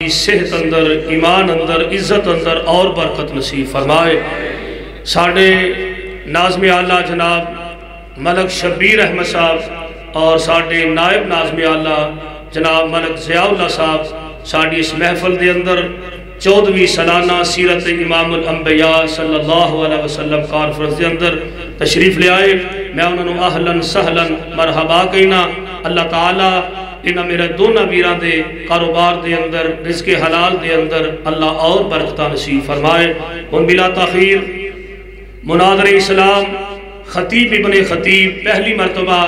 صحت اندر، ایمان اندر، عزت اندر اور برکت نصیب فرمائے۔ ساڑھے ناظم اعلیٰ جناب ملک شبیر احمد صاحب اور ساڑھے نائب ناظم اعلیٰ جناب ملک ضیاء اللہ صاحب ساڑھی اس محفل دے اندر 14ویں سالانہ سیرت امام الانبیاء صلی اللہ علیہ وسلم کانفرنس دے اندر تشریف لے آئے۔ میں انہوں اہلاً سہلاً مرحبا کہنا۔ اللہ تعالیٰ انہاں میرے دونوں ویران دے کاروبار دے اندر، رزق حلال دے اندر اللہ اور برکتہ نصیب فرمائے۔ ان بلا تاخیر مناظر اسلام خطیب ابن خطیب پہلی مرتبہ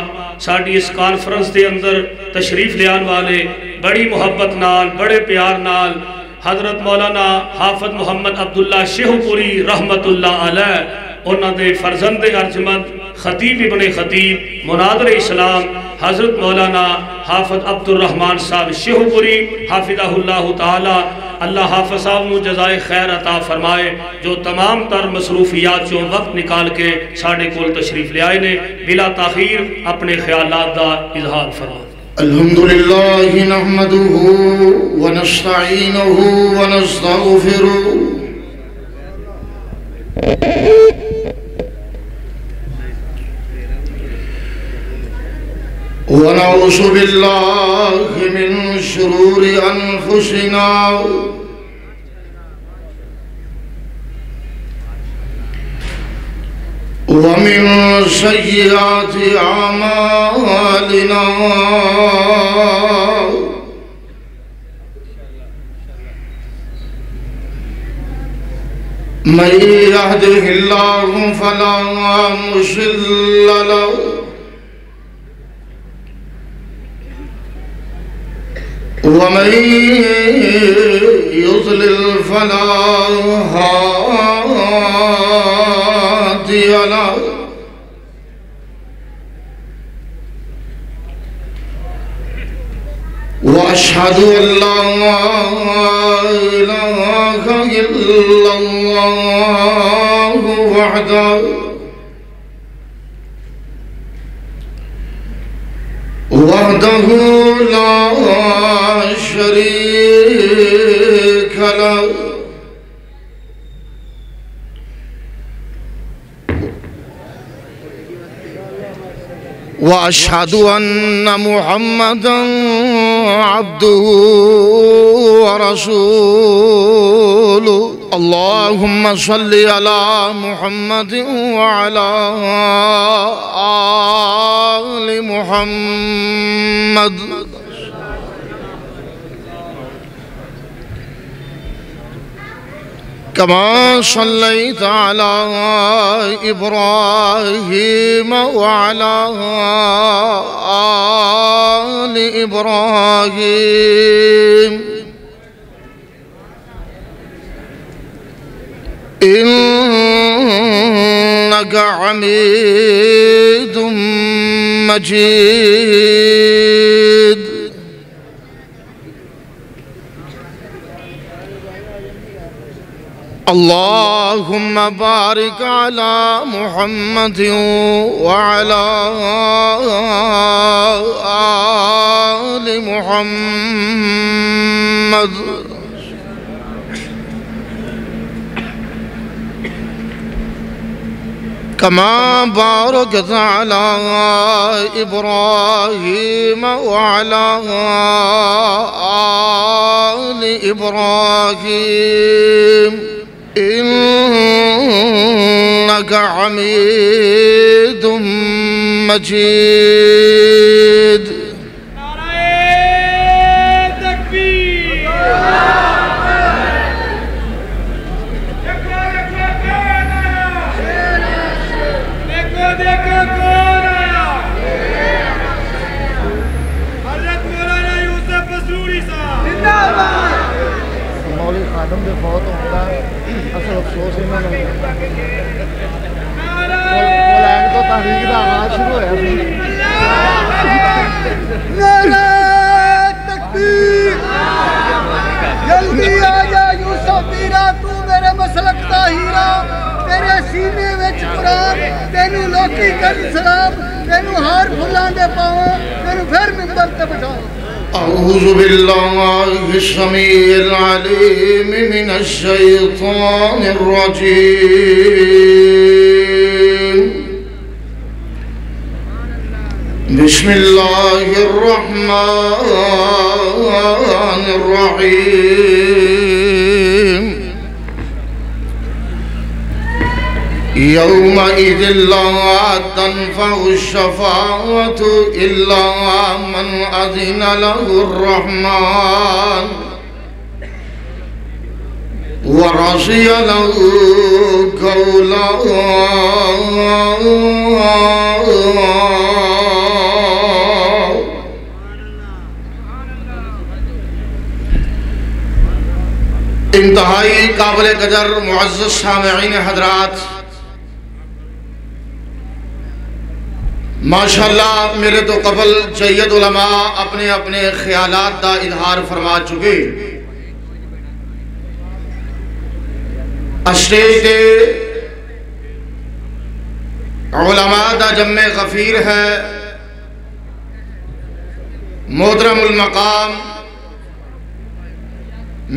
ساڑھی اس کانفرنس دے اندر تشریف لیان والے بڑی محبت نال، بڑے پیار نال حضرت مولانا حافظ محمد عبداللہ شیخ پوری رحمت اللہ علیہ انہاں دے فرزند ارجمند خطیب ابن خطیب مناظر اسلام حضرت مولانا حافظ عبد الرحمن صاحب شیخ پوری حافظہ اللہ تعالی اللہ حافظ صاحب نو جزائے خیر عطا فرمائے، جو تمام تر مصروفیات جو وقت نکال کے ساڑھے کول تشریف لے آئے نے۔ بلا تاخیر اپنے خیالات دا اظہار فرمائے۔ الحمدللہ نحمدہ ونستعینہ ونستغفرہ ونعوذ باللہ من شرور انفسنا ومن سیئات اعمالنا من يهده الله فلا مضل له ومن يضلل فلا هادي له وأشهد أن لا إله إلا الله وحده لا شريك له وأشهد أن محمدًا عبده ورسوله اللهم صل على محمد وعلى آل محمد كما صليت على إبراهيم وعلى آل إبراهيم إنك حميد مجيد اللهم بارك على محمد وعلى آل محمد كما باركت على إبراهيم وعلى آل إبراهيم إنك حميد مجيد خادم دے بہت ہوتا ہے اصل افسوس انہوں نے بولائن تو تحریک دا آغاز شروع ہے نعرہ تکبیر جلدی آجا یوسف میرا تو میرے مسلک دا ہیرا تیرے سینے وچ قرآن تینو لوکی کر سلام تینو ہار پھلان دے پاؤں تینو پھر ممبر تے بچھاؤں أعوذ بالله السميع العليم من الشيطان الرجيم. بسم الله الرحمن الرحيم. يومئذ لا تنفع الشفاعة إلا من أذن له الرحمن ورضي له قولا. انتہائی قابل قدر معزز سامعین حضرات، ماشاءاللہ میرے تو قبل جید علماء اپنے اپنے خیالات دا اظہار فرما چکے. اسٹیج دے علماء دا جمع غفیر ہے. محترم المقام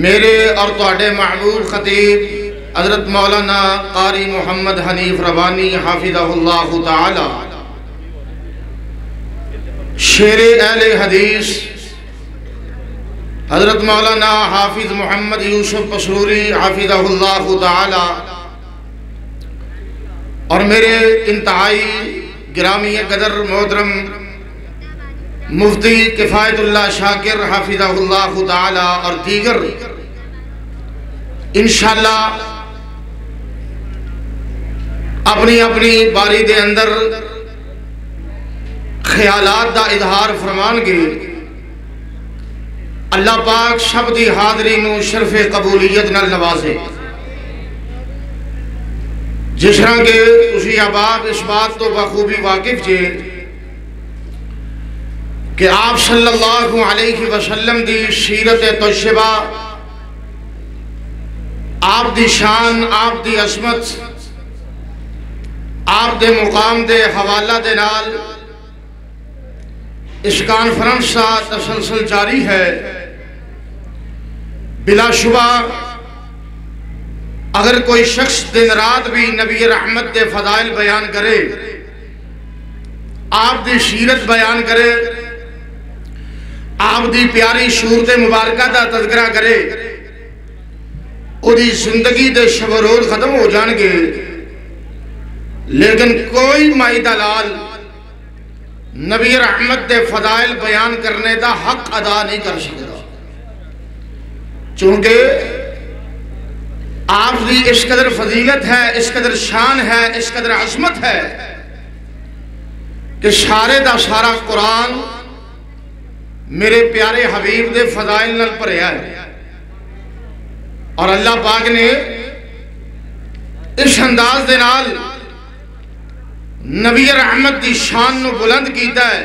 میرے اور تواڈے محبوب خطیب حضرت مولانا قاری محمد حنیف ربانی حافظہ اللہ تعالی، شیر اہل حدیث حضرت مولانا حافظ محمد یوسف پسروری حافظہ اللہ تعالی، اور میرے انتہائی گرامی قدر محترم مفتی کفایت اللہ شاکر حافظہ اللہ تعالی اور دیگر انشاءاللہ اپنی اپنی باری دے اندر خیالات دا اظہار فرمان گے. اللہ پاک سب دی حاضری نو شرف قبولیت نال نوازے. جس طرح کہ تسی احباب اس بات تو بخوبی واقف جے کہ آپ صلی اللہ علیہ وسلم دی سیرت طیبہ، آپ دی شان، آپ دی عظمت، آپ دے مقام دے حوالہ دے نال اس کانفرنس کا تسلسل جاری ہے. بلا شبہ اگر کوئی شخص دن رات بھی نبی رحمت دے فضائل بیان کرے، آپ دی سیرت بیان کرے، آپ دی پیاری صورت مبارکہ دا تذکرہ کرے، او دی زندگی دے شب و روز ختم ہو جان گے، لیکن کوئی مائی دلال نبی رحمت دے فضائل بیان کرنے دا حق ادا نہیں کر سکتا. چونکہ آپ دی اس قدر فضیلت ہے، اس قدر شان ہے، اس قدر عظمت ہے کہ سارے دا سارا قرآن میرے پیارے حبیب دے فضائل نال بھریا ہے. اور اللہ پاک نے اس انداز دے نال نبی رحمت دی شان نو بلند کیتا ہے.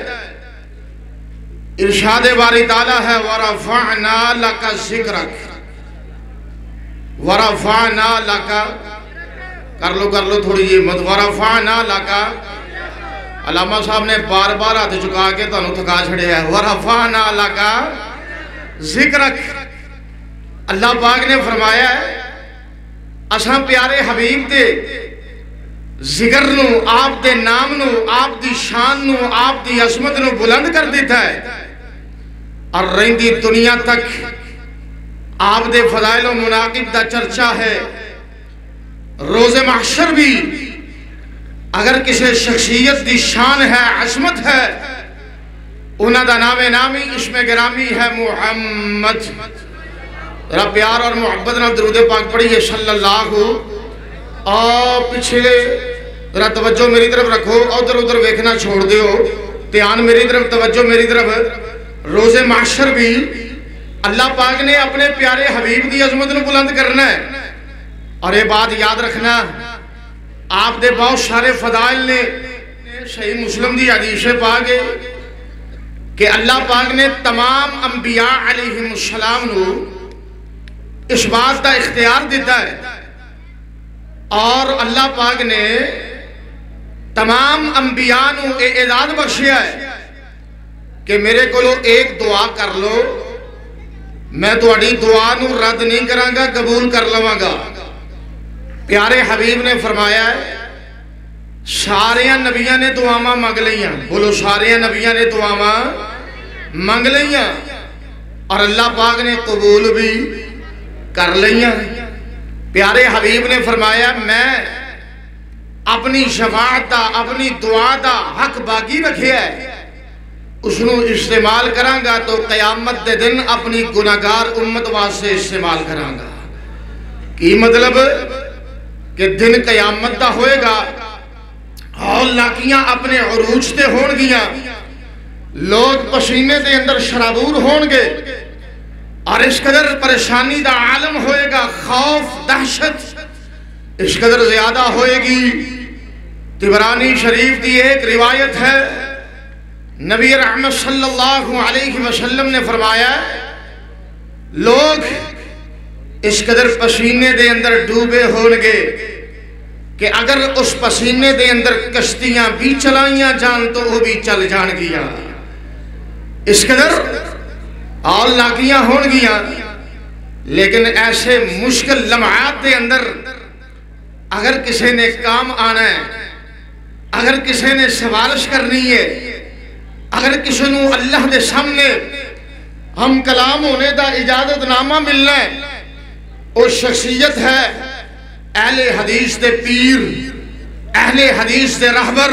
ارشاد باری تعالیٰ ہے وَرَفَعْنَا لَكَ ذِكْرَكَ. وَرَفَعْنَا لَكَ، کر لو تھوڑی یہ مت. وَرَفَعْنَا لَكَ، علامہ صاحب نے بار بار ہاتھ چکا کے تانوں تھکا چھڑے ہے. وَرَفَعْنَا لَكَ ذِكْرَكَ. اللہ پاک نے فرمایا ہے اساں پیارے حبیب دے ذکر نو، آپ دے نام نو، آپ دی شان نو، آپ دی عظمت نو بلند کر دیتا ہے. اور رہندی دنیا تک آپ دے فضائل و مناقب دا چرچا ہے. روز محشر بھی اگر کسی شخصیت دی شان ہے، عظمت ہے، انہاں دا نام نامی اسم گرامی ہے محمد. رب پیار اور محبت نال درود پاک پڑھیے صلی اللہ. اور پچھلے ذرا توجہ میری طرف رکھو، ادھر ادھر ویکھنا چھوڑ دیو، دھیان میری طرف، توجہ میری طرف. روز محشر بھی اللہ پاک نے اپنے پیارے حبیب دی عظمت نو بلند کرنا ہے. اور یہ بات یاد رکھنا، آپ دے بہت سارے فضائل نے. صحیح مسلم دی حدیث پاک ہے کہ اللہ پاک نے تمام انبیاء علیہ السلام نو اس بات کا اختیار دیتا ہے، اور اللہ پاک نے تمام انبیاء نو اعزاز بخشیا ہے کہ میرے کو ایک دعا کر لو میں تہاڈی دعا نو رد نہیں کراں گا قبول کر لواں گا۔ پیارے حبیب نے فرمایا ہے سارے نبیاں نے دعاواں منگ لیاں، بولو سارے نبیاں نے دعاواں منگ لیاں اور اللہ پاک نے قبول بھی کر لیاں۔ پیارے حبیب نے فرمایا میں اپنی شفاعت دا اپنی دعا دا حق باقی رکھیا ہے، اس نو استعمال کراں گا تو قیامت دے دن اپنی گناہگار امت واسطے استعمال کراں گا۔ کی مطلب کہ دن قیامت دا ہوئے گا، ہول لاکیاں اپنے عروج تے ہون گیاں، لوگ پسینے دے اندر شرابور ہون گے اور اس قدر پریشانی دا عالم ہوئے گا، خوف دہشت اس قدر زیادہ ہوئے گی۔ طبرانی شریف دی ایک روایت ہے، نبی رحمت صلی اللہ علیہ وسلم نے فرمایا لوگ اس قدر پسینے دے اندر ڈوبے ہونگے کہ اگر اس پسینے دے اندر کشتیاں بھی چلائیاں جان تو وہ بھی چل جان گیا، اس قدر آل ناکیاں ہون گیا۔ لیکن ایسے مشکل لمحات دے اندر اگر کسی نے کام آنا ہے، اگر کسی نے سفارش کرنی ہے، اگر کسی نو اللہ دے سامنے ہم کلام ہونے دا اجازت نامہ ملنا ہے، وہ شخصیت ہے اہل حدیث دے پیر، اہل حدیث دے رہبر،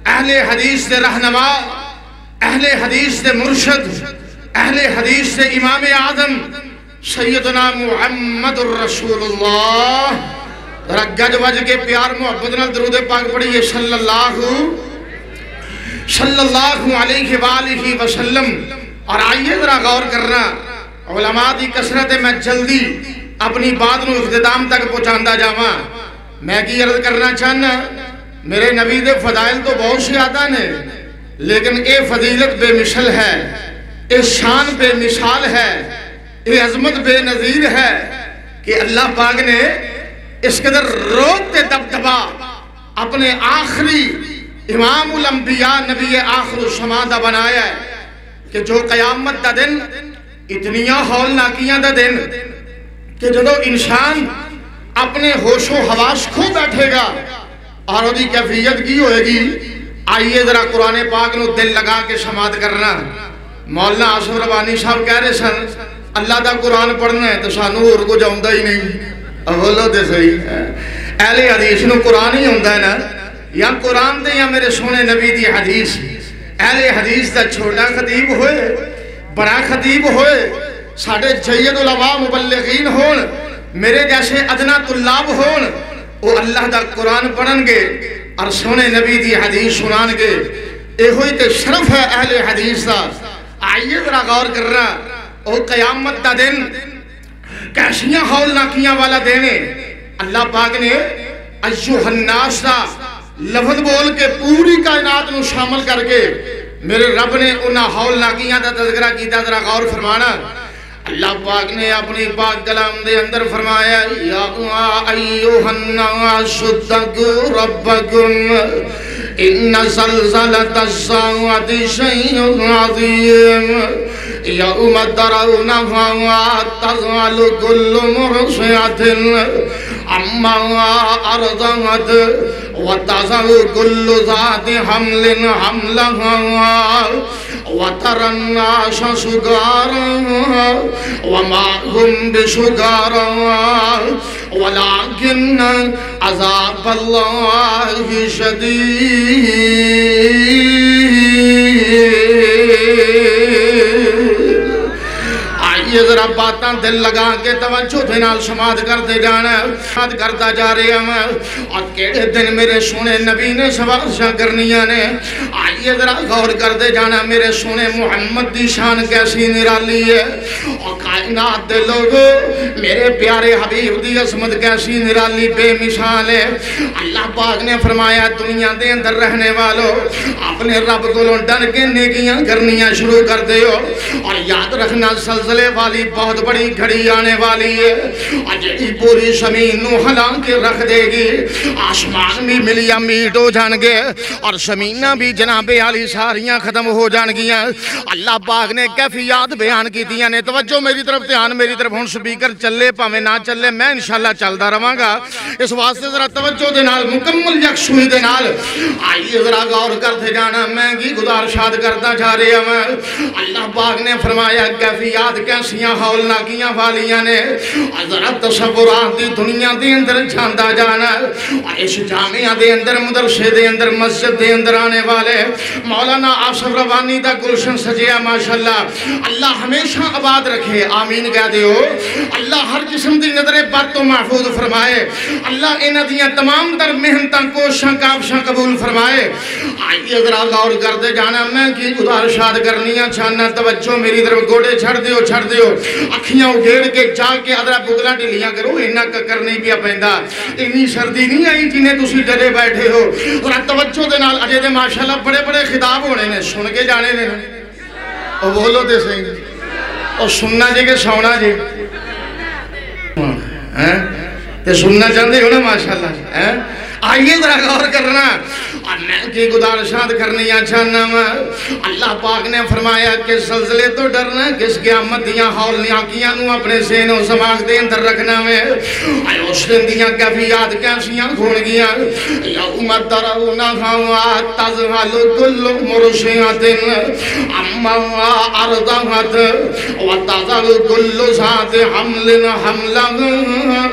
اہل حدیث دے رہنما، اہل حدیث دے مرشد، اہل حدیث دے امام اعظم سیدنا محمد الرسول اللہ۔ ذرا گج وج کے پیار محبت نال درود پاک پڑھیے صلی اللہ علیہ وآلہ وسلم۔ اور آئیے ذرا غور کرنا، علماء دی کثرت میں جلدی اپنی بات نو اختتام تک پہنچاندہ جاواں۔ میں کی عرض کرنا چاہنا میرے نبی دے فضائل تو بہت سی آتا نے، لیکن اے فضیلت بے مثل ہے، اے شان بے مثال ہے، اے عظمت بے نظیر ہے کہ اللہ پاک نے اس قدر روک تے دبدبا اپنے آخری امام الانبیاء نبی آخر الزمان دا بنایا ہے کہ جو قیامت دا دن اتنیاں ہول ناکیاں دا دن کہ جدو انسان اپنے ہوش و حواس کھو بیٹھے گا اور وہ دی کیفیت کی ہوئے گی۔ آئیے ذرا قرآن پاک نو دل لگا کے سماعت کرنا۔ مولانا آصف ربانی صاحب کہہ رہے سن اللہ دا قرآن پڑھنا ہے تو سانو اور کو جاؤندہ ہی نہیں، بولو تے صحیح ہے۔ اہل حدیث نو قرآن ہی ہوندہ ہے نا، یا قرآن تے یا میرے سونے نبی دی حدیث۔ اہل حدیث دا چھوٹا خطیب ہوئے، بڑا خطیب ہوئے، ساڑھے جید علماء مبلغین ہون، میرے جیسے ادنا طلاب ہون، وہ اللہ دا قرآن پڑھن گے اور سونے نبی دی حدیث سنان گے۔ اے ہوئی تے شرف ہے اہل حدیث دا۔ آئیے ذرا غور کرنا، او قیامت دا دن کیسیاں ہول ناکیاں والا دینے اللہ پاک نے ایوہ الناس دا لفظ بول کے پوری کائنات نو شامل کر کے میرے رب نے انہا ہول ناکیاں دا تذکرہ کیتا ذرا غور فرمانا۔ اللہ پاک نے اپنی پاک کلام دے اندر فرمایا یا ایوہ الناس اتقوا ربکم ان زلزلۃ الساعۃ شیء عظیم یوم ترونها تذہل کل مرضعۃ عما ارضعت وتضع کل ذات حمل حملها وترى الناس سکارى وما هم بسکارى ولكن عذاب الله شدید۔ آئیے ذرا باتاں دل لگا کے توجہ دے نال سماعت کرتے جانا، سماعت کرتا جا رہے ہیں اور کیڑے دن میرے سونے نبی نے سفارشاں کرنیاں نے۔ آئیے ذرا غور کرتے جانا میرے سونے محمد دی شان کیسی نرالی ہے اور کائنات دے لوگوں میرے پیارے حبیب دی عظمت کیسی نرالی بے مثال ہے۔ اللہ پاک نے فرمایا دنیا دے اندر رہنے والوں اپنے رب کو ڈر کے نیکیاں کرنیاں شروع کر دے ہو اور یاد رکھنا زلزلے والی بہت بڑی گھڑی آنے والی ہے اجڑی پوری زمین نو ہلا کے رکھ دے گی آسمان بھی ملیا میٹ ہو جان گے اور زمینہ بھی جناب عالی ساریاں ختم ہو جان گیا اللہ پاک نے کیفیات بیان کی دیا نے توجہ میری طرف دھیان میری طرف ہون سپیکر چلے پاویں نہ چلے میں انشاءاللہ چلدا رہواں گا اس واسطے ذرا توجہ دے نال مکمل یکسوئی دے نال آئیے ذرا غور کرتے جانا میں کی گزارشات کرتا جا رہے ہیں اللہ پاک نے فرمایا کیفیات کیسیاں ہولناکیاں والیاں نے ذرا تصورات دی دنیا دے اندر جاندا جانا اس جامعہ دے اندر مدرسے دے اندر مسجد دے اندر آنے والے مولانا آصف روانی دا گلشن سجیا ماشاءاللہ اللہ ہمیشہ آباد رکھے آمین کہہ دیو اللہ ہر قسم دی نظر بد تو محفوظ فرمائے اللہ انہاں دیاں تمام تر محنتاں کوششاں کاوشاں قبول فرمائے آئیے ذرا غور کرتے جانا میں کی گزارشات کرنیاں چاہنا توجہ میری طرف گوڑے چھڑ دیو اکھیاں اگیڑ کے جا کے ادرا بگلا ڈلیاں کرو انہاں ککر نہیں پیا پیندا اتنی سردی نہیں آئی جنہیں تسی ڈرے بیٹھے ہو ذرا توجہ دے نال اجے دے ماشاءاللہ بڑے بڑے خطاب ہونے نے سن کے جانے نے او بولو تے صحیح او سننا جے کہ سونا جے تے سننا چاہتے ہو نا ماشاءاللہ آئیے ذرا غور کرنا اور میں کی گزارشات کرنیاں چاہنا اللہ پاک نے فرمایا کہ زلزلے تو ڈرنا کس قیامت دیاں ہولناکیاں نو اپنے سین و سماغ دے اندر رکھنا میں آئے اس دن دیاں کیفیات کیسیاں کھون گیاں یوم ترونہا تذہل کل مرضعۃ عما ارضعت وتضع کل ذات حمل حملہا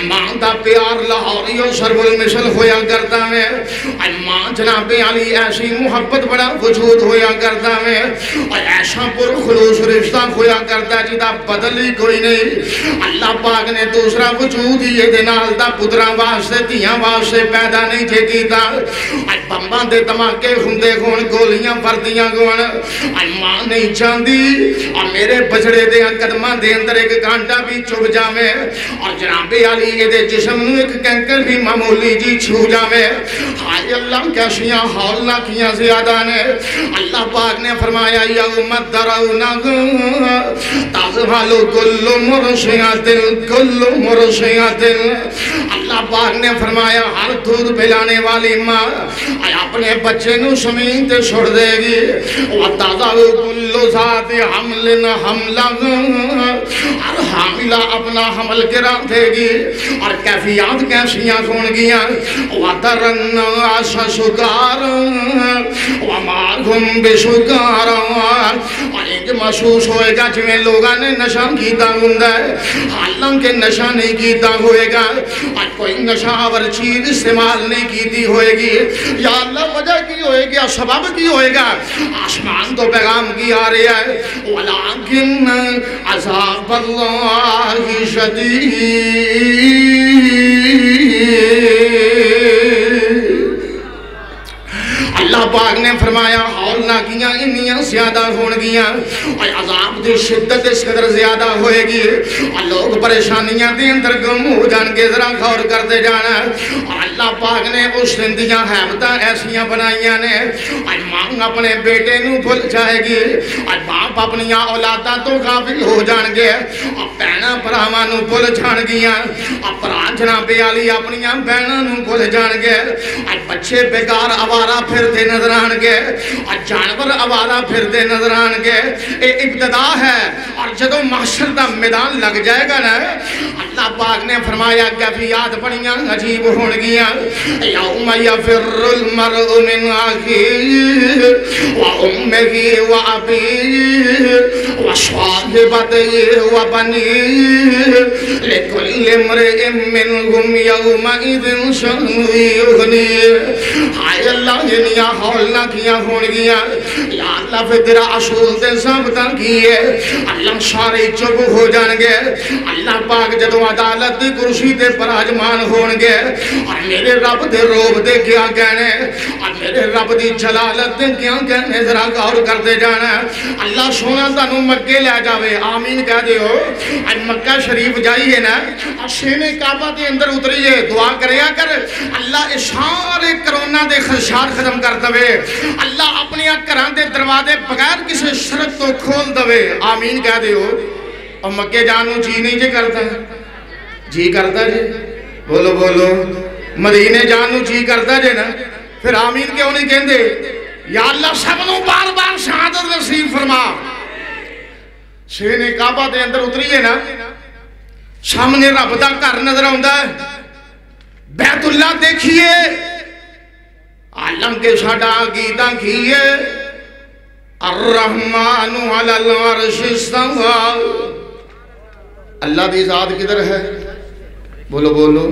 ماں دا پیار لاہوریوں سرب المثل ہویا کرتا ہے ماں جناب علی ایسی محبت بڑا وجود ہویا کرتا ہے اور ایسا پر خلوص رشتہ ہویا کرتا ہے جدا بدلی کوئی نہیں اللہ پاک نے دوسرا وجود یہ دنال دا پترہ واسطے تیاں واسطے پیدا نہیں جے کیتا بمبان دے دماغے ہندے گون گولیاں پردیاں گون ماں نہیں چاندی اور میرے بچڑے دے قدمہ دے اندر ایک گھانٹا بھی چوب جاوے اور جناب علی یہ دے جسم نو ایک کینکر بھی معمولی جی چھو جاوے ہائے اللہ کیسیاں ہولناکیاں زیادہ نے اللہ پاک نے فرمایا یوم ترونہا تذہل کل مرضعۃ اللہ پاک نے فرمایا ہر دودھ پلانے والی ماں اپنے بچے نو زمین تے چھوڑ دے گی وتضع کل ذات حمل حملہا ہر حاملہ اپنا حمل گرا دے گی اور کیفیات کیسیاں کھون گیاں وَتَرَ النَّاسَ سُکَارًا وَمَا هُمْ بِسُکَارًا اور ایک محسوس ہوئے گا جویں لوگاں نے نشہ کیتا ہوندا ہے حالانکہ نشہ نہیں کیتا ہوئے گا اور کوئی نشہ آور چیز استعمال نہیں کیتی ہوئے گی یا اللہ وجہ کی ہوئے گی سبب کی ہوئے گا آسمان تو پیغام کی آ رہی ہے وَلَكِنَّ عَذَابَ اللَّهِ شَدِيدٌ اللہ پاک نے فرمایا ہولناکیاں انیاں زیادہ ہون گیاں اور عذاب دی شدت اس قدر زیادہ ہوئے گی اور لوگ پریشانیاں دے اندر گم ہو جان کے ذرا غور کرتے جانا اور اللہ پاک نے اس دن دیاں حیبتاں ایسیاں بنائیاں نے اور ماں اپنے بیٹے نو بھول جائے گی اور باپ اپنی اولاداں تو غافل ہو جان گے اور بہناں پراواں نو بھول جان گیاں اور پرا جناب علی اپنی بہناں نو بھول جان گے اور بچے بیکار آوارہ پھرتے نظر آنگے اور جانور آوارہ پھرتے نظر آنگے ایک ابتدا ہے اور جدو محشر دا میدان لگ جائے گا نا اللہ پاک نے فرمایا کیفیات بڑیاں عجیب ہون گیاں یوم یفر المرء من اخیہ وامہ وابیہ وصاحبتہ وبنیہ لکل امرئ منہم یومئذ شأن یغنیہ ہائے اللہ جنیاں ہولناکیاں ہون گیاں یا اللہ پھر تیرا اصول دے ثابتاں کیے اللہ سارے چپ ہو جان گے اللہ پاک جدو عدالت دی کرسی تے پراجمان ہون گے اور میرے رب دے روب دے کیا کہنے اور میرے رب دی جلالت دے کیا کہنے ذرا غور کرتے جانا اللہ سونا تانو مکے لے جاوے آمین کہہ دے ہو اور مکہ شریف جائیے نا اور سینے کعبہ دے اندر اتریے دعا کریا کر اللہ سارے کرونا دے خدشات ختم کر دوے اللہ اپنی گھراں دے دروازے بغیر کسی شرط تو کھول دوے آمین کہہ دے ہو اور مکے جانو جی نہیں جے کرتا جی کرتا جے بولو بولو مدینے جانو جی کرتا جے نا پھر آمین کیوں نہیں کہندے یا اللہ سب نو بار بار شہادت نصیب فرما شہنے کعبہ دے اندر اتریے نا سامنے رب دا گھر نظر آندا ہے بیت اللہ دیکھیے عالم کے ساڈا عقیدہ کیے الرحمن علی العرش استوى اللہ دی ذات کدھر ہے بولو بولو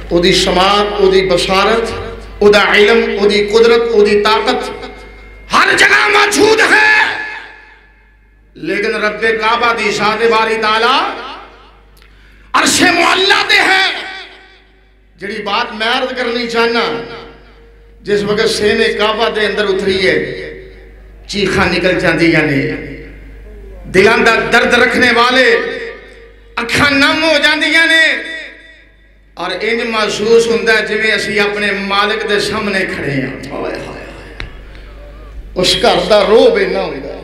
او دی سماعت او دی بصارت او دا علم او دی قدرت او دی طاقت ہر جگہ موجود ہے لیکن رب کعبہ دی ذات باری تعالی عرش معلی تے ہے جڑی بات میں عرض کرنی چاہنا جس وقت سینے کعبہ دے اندر اتری ہے چیخاں نکل جاندی یعنی دلان دا درد رکھنے والے اکھاں نم ہو جاندی یعنی اور انج محسوس ہوندہ ہے جویں اسی اپنے مالک دے سامنے کھڑے ہیں اس گھر دا رو بے نہ ہوگا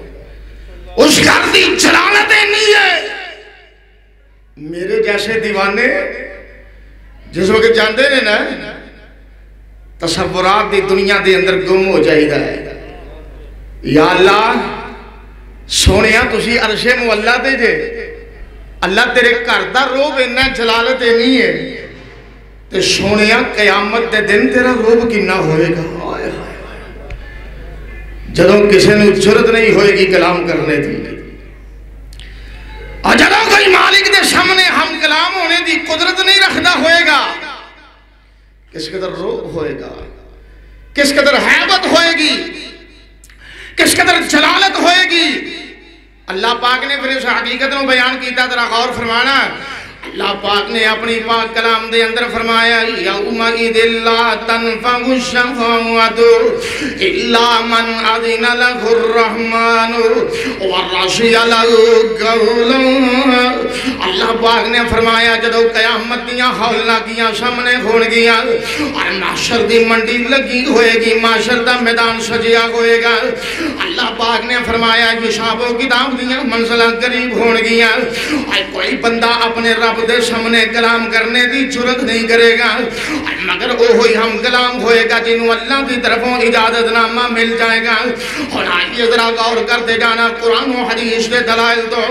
اس گھر دی جلالت نہیں ہے میرے جیسے دیوانے جس وقت جاندے نے نا تصورات دی دنیا دے اندر گم ہو جائے گا یا اللہ سونیا تسی عرش مولا دے جے اللہ تیرے کردہ روب انہا جلالت نہیں ہے تو سونیا قیامت دے دن تیرا روب کنہ ہوئے گا جدوں کسی نے جرت نہیں ہوئے گی کلام کرنے دی اور جدوں کوئی مالک دے سامنے ہم کلام ہونے دی قدرت نہیں رکھدا ہوئے گا کس قدر روب ہوئے گا کس قدر حیبت ہوئے گی کس قدر جلالت ہوئے گی اللہ پاک نے پھر اس حقیقت میں بیان کیتا ذرا غور فرمانا اللہ پاک نے اپنی پاک کلام دے اندر فرمایا یومئذ لا تنفع الشفاعۃ الا من اذن له الرحمن ورضي له قولا اللہ پاک نے فرمایا جدو قیامت دیاں ہول لگیاں سامنے ہون گیاں اور محشر دی منڈی لگی ہوئے گی محشر دا میدان سجیا ہوئے گا اللہ پاک نے فرمایا حساب و کتاب دیاں منزلیں قریب ہون گیاں اور کوئی بندہ اپنے رب دے سامنے کلام کرنے دی جرت نہیں کرے گا مگر وہی ہم کلام ہوئے گا جنہوں اللہ کی طرفوں اجازت نامہ مل جائے گا اور آئیے ذرا غور کرتے جانا قرآن و حدیث کے دلائل تو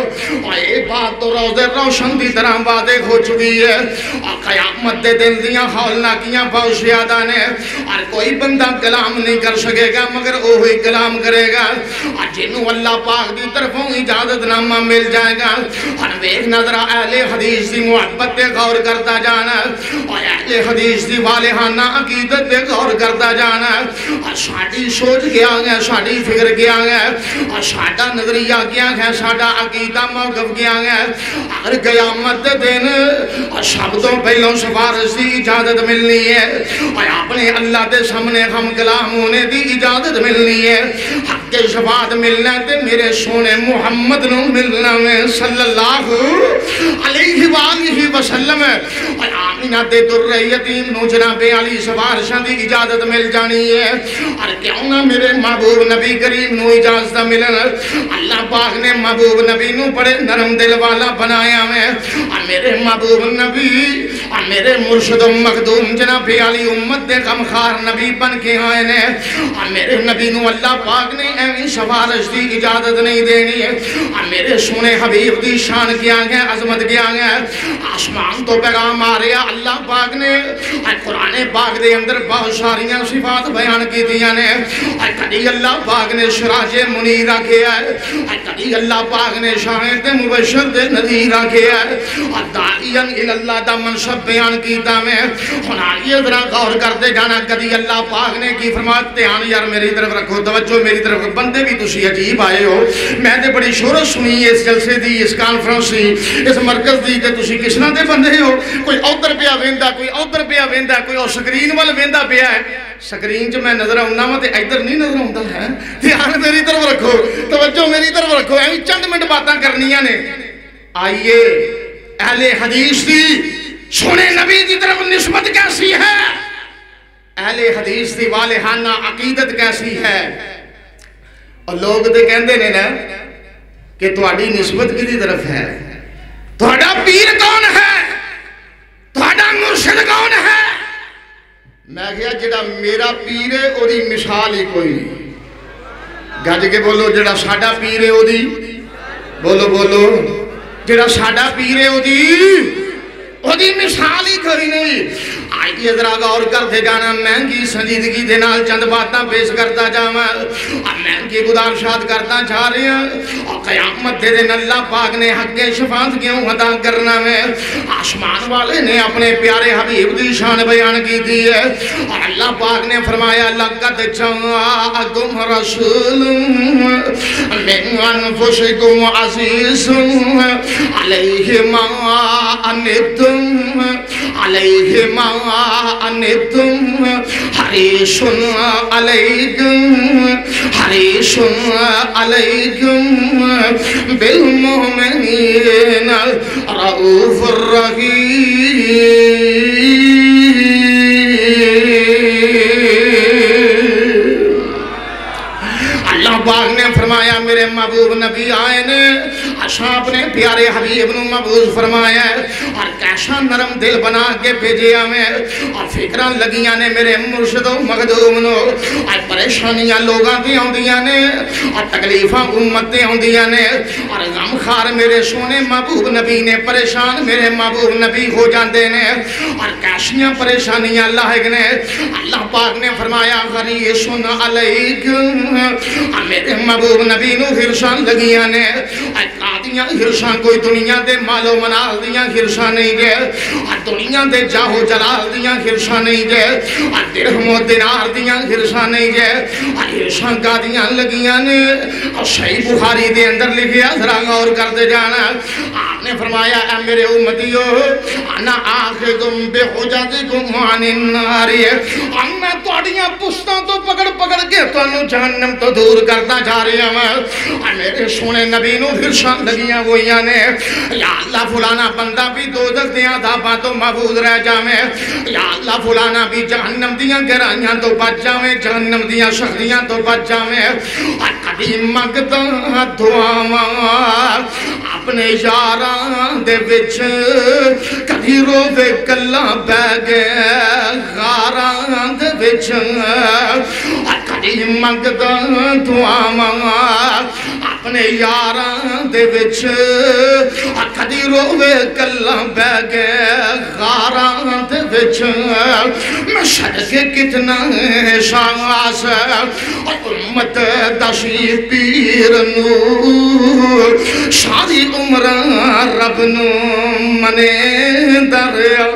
اور ایک بات تو روز روشن دی طرح واضح ہو چکی ہے اور قیامت دے دل دیاں ہولناکیاں بہت زیادہ نے اور کوئی بندہ کلام نہیں کر سکے گا مگر وہی کلام کرے گا اور جنہوں اللہ پاک دی طرفوں اجازت نامہ مل جائے گا اور ویک نظر اہل حدیث دی محبت پہ غور کرتا جانا اور اہل حدیث دی والہانہ عقیدت پہ غور کرتا جانا اور ساڑی سوچ گیا گیا ساڑی فکر گیا گیا اور ساڑا نظریہ گیا گیا ساڑا عقیدہ موقف گیا گیا اگر قیامت دن اور شبدوں پہلوں سفارش دی اجازت ملنی ہے اور اپنے اللہ دے سامنے ہم کلام ہونے دی اجازت ملنی ہے حق کے شفاعت ملنا تے میرے سونے محمد نو ملنا میں صلی اللہ علیہ وآلہ وسلم اور آمینہ دے در یتیم نو جناب علی سفارشان دی اجازت مل جانی ہے اور کیوں نہ میرے محبوب نبی کریم نو اجازت ملن اللہ پاک نے محبوب نبی نو بڑے نرم دل والا بنایا میں اور میرے محبوب نبی اور میرے مرشد و مخدوم جناب علی امت دے غمخار نبی بن کے آئے نے اور میرے نبی نو اللہ پاک نے ایویں سفارش دی اجازت نہیں دینی ہے اور میرے سونے حبیب دی شان کیا گیا عظمت کیا گیا آسمان تو پیغام آ رہا اللہ پاک نے قرآن پاک دے اندر بہت ساریاں صفات بیان کی دیا نے کدی اللہ پاک نے سراج منیر رکھے ہے کدی اللہ پاک نے شاہد مبشر دے نذیر رکھے ہے اور داعین اللہ دا منصب بیان کیتا میں آئیے ذرا غور کرتے جانا کدی اللہ پاک نے کی فرماتے ہیں یار میری طرف رکھو توجہ میری طرف بندے بھی تسی عجیب آئے ہو میں نے بڑی شہرت سنی اس جلسے دی اس کانفرنس دی اس مرکز دی کہ تسی کس طرح دے بندے ہو کوئی ادھر پیا ویندا کوئی ادھر پیا ویندا کوئی اور سکرین وال ویندا پیا ہے سکرین جو میں نظر آؤں نا تے ادھر نہیں نظر آؤں ہے دھیان میری طرف رکھو توجہ میری طرف رکھو ایویں چند منٹ باتاں کرنیاں نے آئیے اہل حدیث دی سونے نبی دی طرف نسبت کیسی ہے اہل حدیث دی والہانہ عقیدت کیسی ہے اور لوگ دے کہندے نے نا کہ تہاڈی نسبت کدی طرف ہے تھوڑا پیر کون ہے؟ تھوڑا مرشد کون ہے؟ میں کہا جڑا میرا پیر ہے او دی مثال ہی کوئی نہیں. گج کے بولو جڑا ساڈا پیر ہے او دی بولو بولو جڑا ساڈا پیر ہے او دی مثال ہی کوئی نہیں. آئی ذرا غور کرتے جانا. مہنگی سنجیدگی دے نال چند باتاں پیش کرتا جاواں اور مہنگی گزارشات کرتا جا رہے ہیں. اور قیامت دے دن اللہ پاک نے حق شفاعت کیوں عطا کرنا ہے. آسمان والے نے اپنے پیارے حبیب دی شان بیان کی دی ہے اور اللہ پاک نے فرمایا لقد جاءکم رسول من انفسکم عزیز علیہ ما عنتم علیہ ما عنتم حریص علیکم حریص علیکم بالمؤمنین رؤوف الرحیم. اللہ پاک نے فرمایا میرے محبوب نبی آئے نے اشاں اپنے پیارے حبیب نو مبعوث فرمایا اور کیسا نرم دل بنا کے بھیجے ہمیں اور فکراں لگیاں نے میرے مرشد و مخدوم نو اور پریشانیاں لوگاں دی ہوندیاں نے اور تکلیفاں امت دی ہوندیاں نے اور غم خار میرے سونے محبوب نبی نے پریشان میرے محبوب نبی ہو جاندے نے اور کیسیاں پریشانیاں لاحق نے. اللہ پاک نے فرمایا حریص علیکم میرے محبوب نبی نو ہرشان لگیاں نے. دیاں ہرشاں کوئی دنیا دے مال و منال دیاں ہرشاں نہیں گے اور دنیا دے جاہو جلال دیاں ہرشاں نہیں گے اور درہم و دینار دیاں ہرشاں نہیں گے اور ہرشاں کا دیاں لگیاں نے. اور صحیح بخاری دے اندر لکھیا ذرا غور کر دے جانا. آپ نے فرمایا اے میرے امتیو انا آخذم بحجتکم عن النار اور میں توڑیاں پستاں تو پکڑ پکڑ کے تو جہنم تو دور کرتا جا رہی ہوں. اور میرے سونے نبی نو ہرشاں لگیاں وہیاں نے یا اللہ فلانا بندہ بھی دوزخ دیاں دھاپاں تو محفوظ رہ جاویں. یا اللہ فلانا بھی جہنم دیاں گرائیاں تو بچ جاویں جہنم دیاں شخصیاں تو بچ جاویں. اور کبھی منگتا دعاواں اپنے یاراں دے وچ کبھی روے کلا بہ گئے غاراں دے وچ اور کبھی منگتا دعاواں اپنے یاراں دے وچ اور کدی روے کلا بہ گئے غاراں دے وچ. میں صدقے کتنا شاس اور امت دشی پیر نو ساری عمر رب نو منے دریا.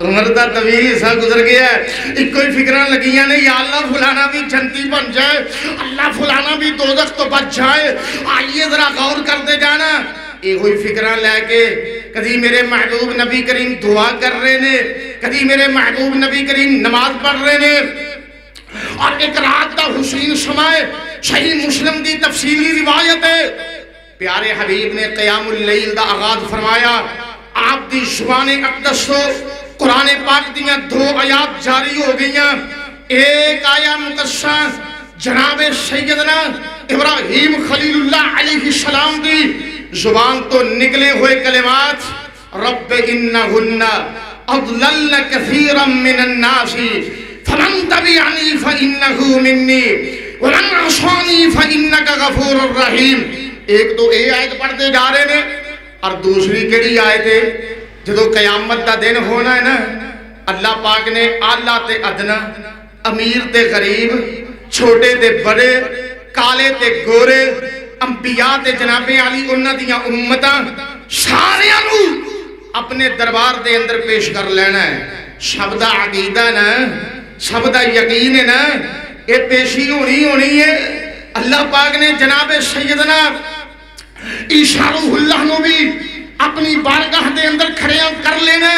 عمر دا طویل سا گزر گیا ہے ایک کوئی فکران لگیاں نے یا اللہ فلانا بھی جنتی بن جائے اللہ فلانا بھی دوزخ تو بچ جائے. آئیے ذرا غور کرتے جانا. ایک کوئی فکران لے کے کدھی میرے محبوب نبی کریم دعا کر رہے نے کدھی میرے محبوب نبی کریم نماز پڑھ رہے نے. اور ایک رات دا حسین سمائے صحیح مسلم دی تفصیلی روایت ہے پیارے حبیب نے قیام اللیل دا آغاز فرمایا. آپ دی زبان اقدس تو قرآن پاک دیاں 2 آیات جاری ہو گئیاں. ایک آیا مقصہ جناب سیدنا ابراہیم خلیل اللہ علیہ السلام دی زبان تو نکلے ہوئے کلمات رب انہن اضللن کثیرا من الناس فمن تبعنی فانہو منی ومن عصانی فانکا غفور الرحیم. ایک تو اے آیت پڑھتے جا رہے ہیں اور دوسری کیڑی آیت ہے جدو قیامت دا دن ہونا ہے نا اللہ پاک نے اعلیٰ تے ادنا امیر تے غریب چھوٹے تے بڑے کالے تے گورے انبیاء تے جناب علی انہ دیاں امتاں سارے انو اپنے دربار دے اندر پیش کر لینا ہے. سب دا عقیدہ نا سب دا یقین ہے نا یہ پیشی ہونی ہے. اللہ پاک نے جناب سیدنا عیسیٰ روح اللہ نو بھی اپنی بارگاہ دے اندر کھڑے کر لینا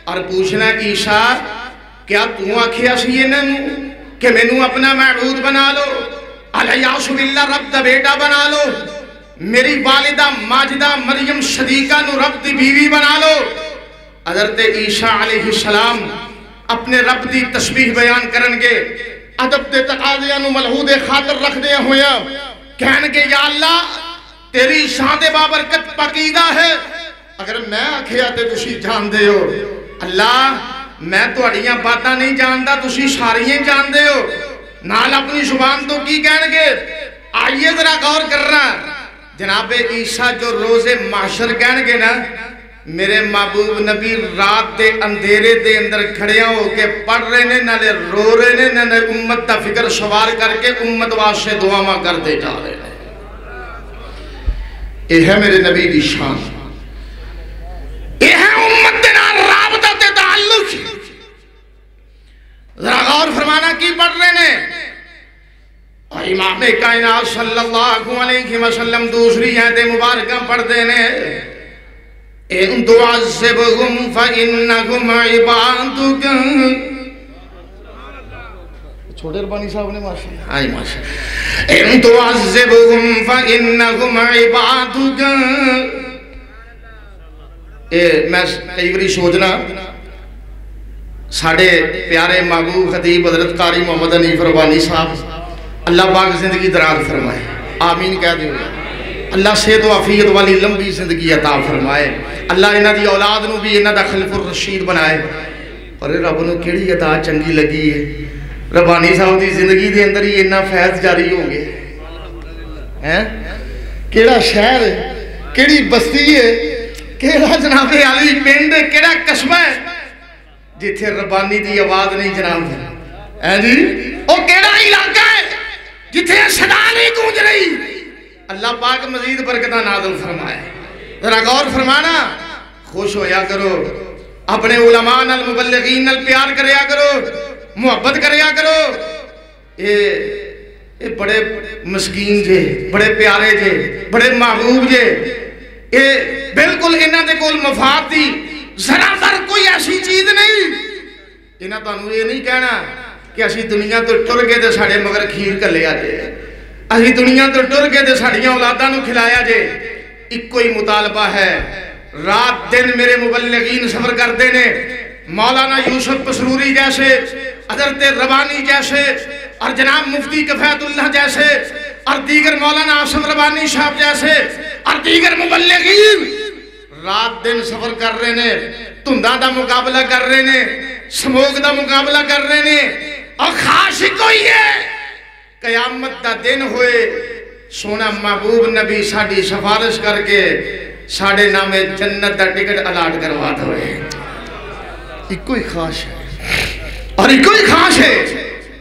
اور پوچھنا عیسیٰ کیا تو آکھیا سی کہ میں نو اپنا معبود بنا لو علیہ باللہ رب دا بیٹا بنا لو میری والدہ ماجدہ مریم صدیقہ نو رب دی بیوی بنا لو. حضرت عیسیٰ علیہ السلام اپنے رب دی تسبیح بیان کرنگے ادب دے تقاضیاں نو ملحود خاطر رکھ دے ہویا کہنگے یا اللہ تیری شان دے بابرکت پاکیزہ ہے اگر میں آکھیا تے تسی جان دے ہو اللہ میں تو اڑیاں باتاں نہیں جاندا تسی ساریاں جان دے ہو نال اپنی زبان تو کی کہن گے آئیے ذرا غور کرنا جناب عیسیٰ جو روز محشر کہن گے نا میرے محبوب نبی رات دے اندھیرے دے اندر کھڑیاں ہو کے پڑھ رہے نے نالے رو رہے نے نالے امت تا فکر سوار کر کے امت واسطے دعاواں کر دے جا رہے ہیں یہ ہے میرے نبی دی شان یہ ہے امت دے نال رابطہ تے تعلق ذرا غور فرمانا کی پڑھ رہے نے اور امام کائنات صلی اللہ علیہ وسلم دوسری آیت مبارکہ پڑھ دینے ان تعذبهم فإنهم عبادك چھوٹے ربانی صاحب نے ماشاءاللہ آئی ماشاءاللہ ان تعذبهم فإنهم عبادك میں کئی بری سوچنا ساڑھے پیارے محبوب خطیب حضرت قاری محمد حنیف ربانی صاحب اللہ پاک زندگی دراز فرمائے آمین کہہ دیں اللہ صحت و عافیت والی لمبی زندگی عطا فرمائے اللہ انہاں دی اولاد نو بھی انہاں دا خلف الرشید بنائے اور رب نو کیڑی عطا چنگی لگی ہے ربانی صاحب دی زندگی دے اندر ہی انہاں فیض جاری ہوں گے کیڑا شہر ہے کیڑی بستی ہے کیڑا جناب علی پنڈ ہے کیڑا قصبہ ہے جتھے ربانی دی آواز نہیں جناب ہے جی او کیڑا علاقہ ہے جتھے صدا نہیں گونج رہی اللہ پاک مزید برکتہ نازل فرمائے ذرا غور فرمانا خوش ہویا کرو اپنے علماء المبلغین نال پیار کریا کرو محبت کریا کرو یہ بڑے مسکین جے بڑے پیارے جے بڑے محبوب جے یہ بالکل انہاں دے کول مفاد دی ذرا در کوئی ایسی چیز نہیں انہاں تانوں یہ نہیں کہنا کہ اسی دنیا تو ٹر کے دے ساڑے مگر کھیر کر لیا جے اسی دنیا تو ٹر کے دے ساڑیاں اولاداں نو کھلایا جے ایک کوئی مطالبہ ہے رات دن میرے مبلغین سفر کرتے نے مولانا یوسف پسروری جیسے حضرت ربانی جیسے اور جناب مفتی کفایت اللہ جیسے اور دیگر مولانا آصف ربانی صاحب جیسے اور دیگر مبلغین رات دن سفر کر رہے نے تندہ دا مقابلہ کر رہے نے سموگ دا مقابلہ کر رہے نے اور خاص کوئی ہے قیامت دا دن ہوئے سونا محبوب نبی ساڑھی سفارش کر کے ساڑھے نامے جنت دا ٹکٹ الاٹ کرواتا ہوئے ایک کوئی خاص ہے اور ایک کوئی خاص ہے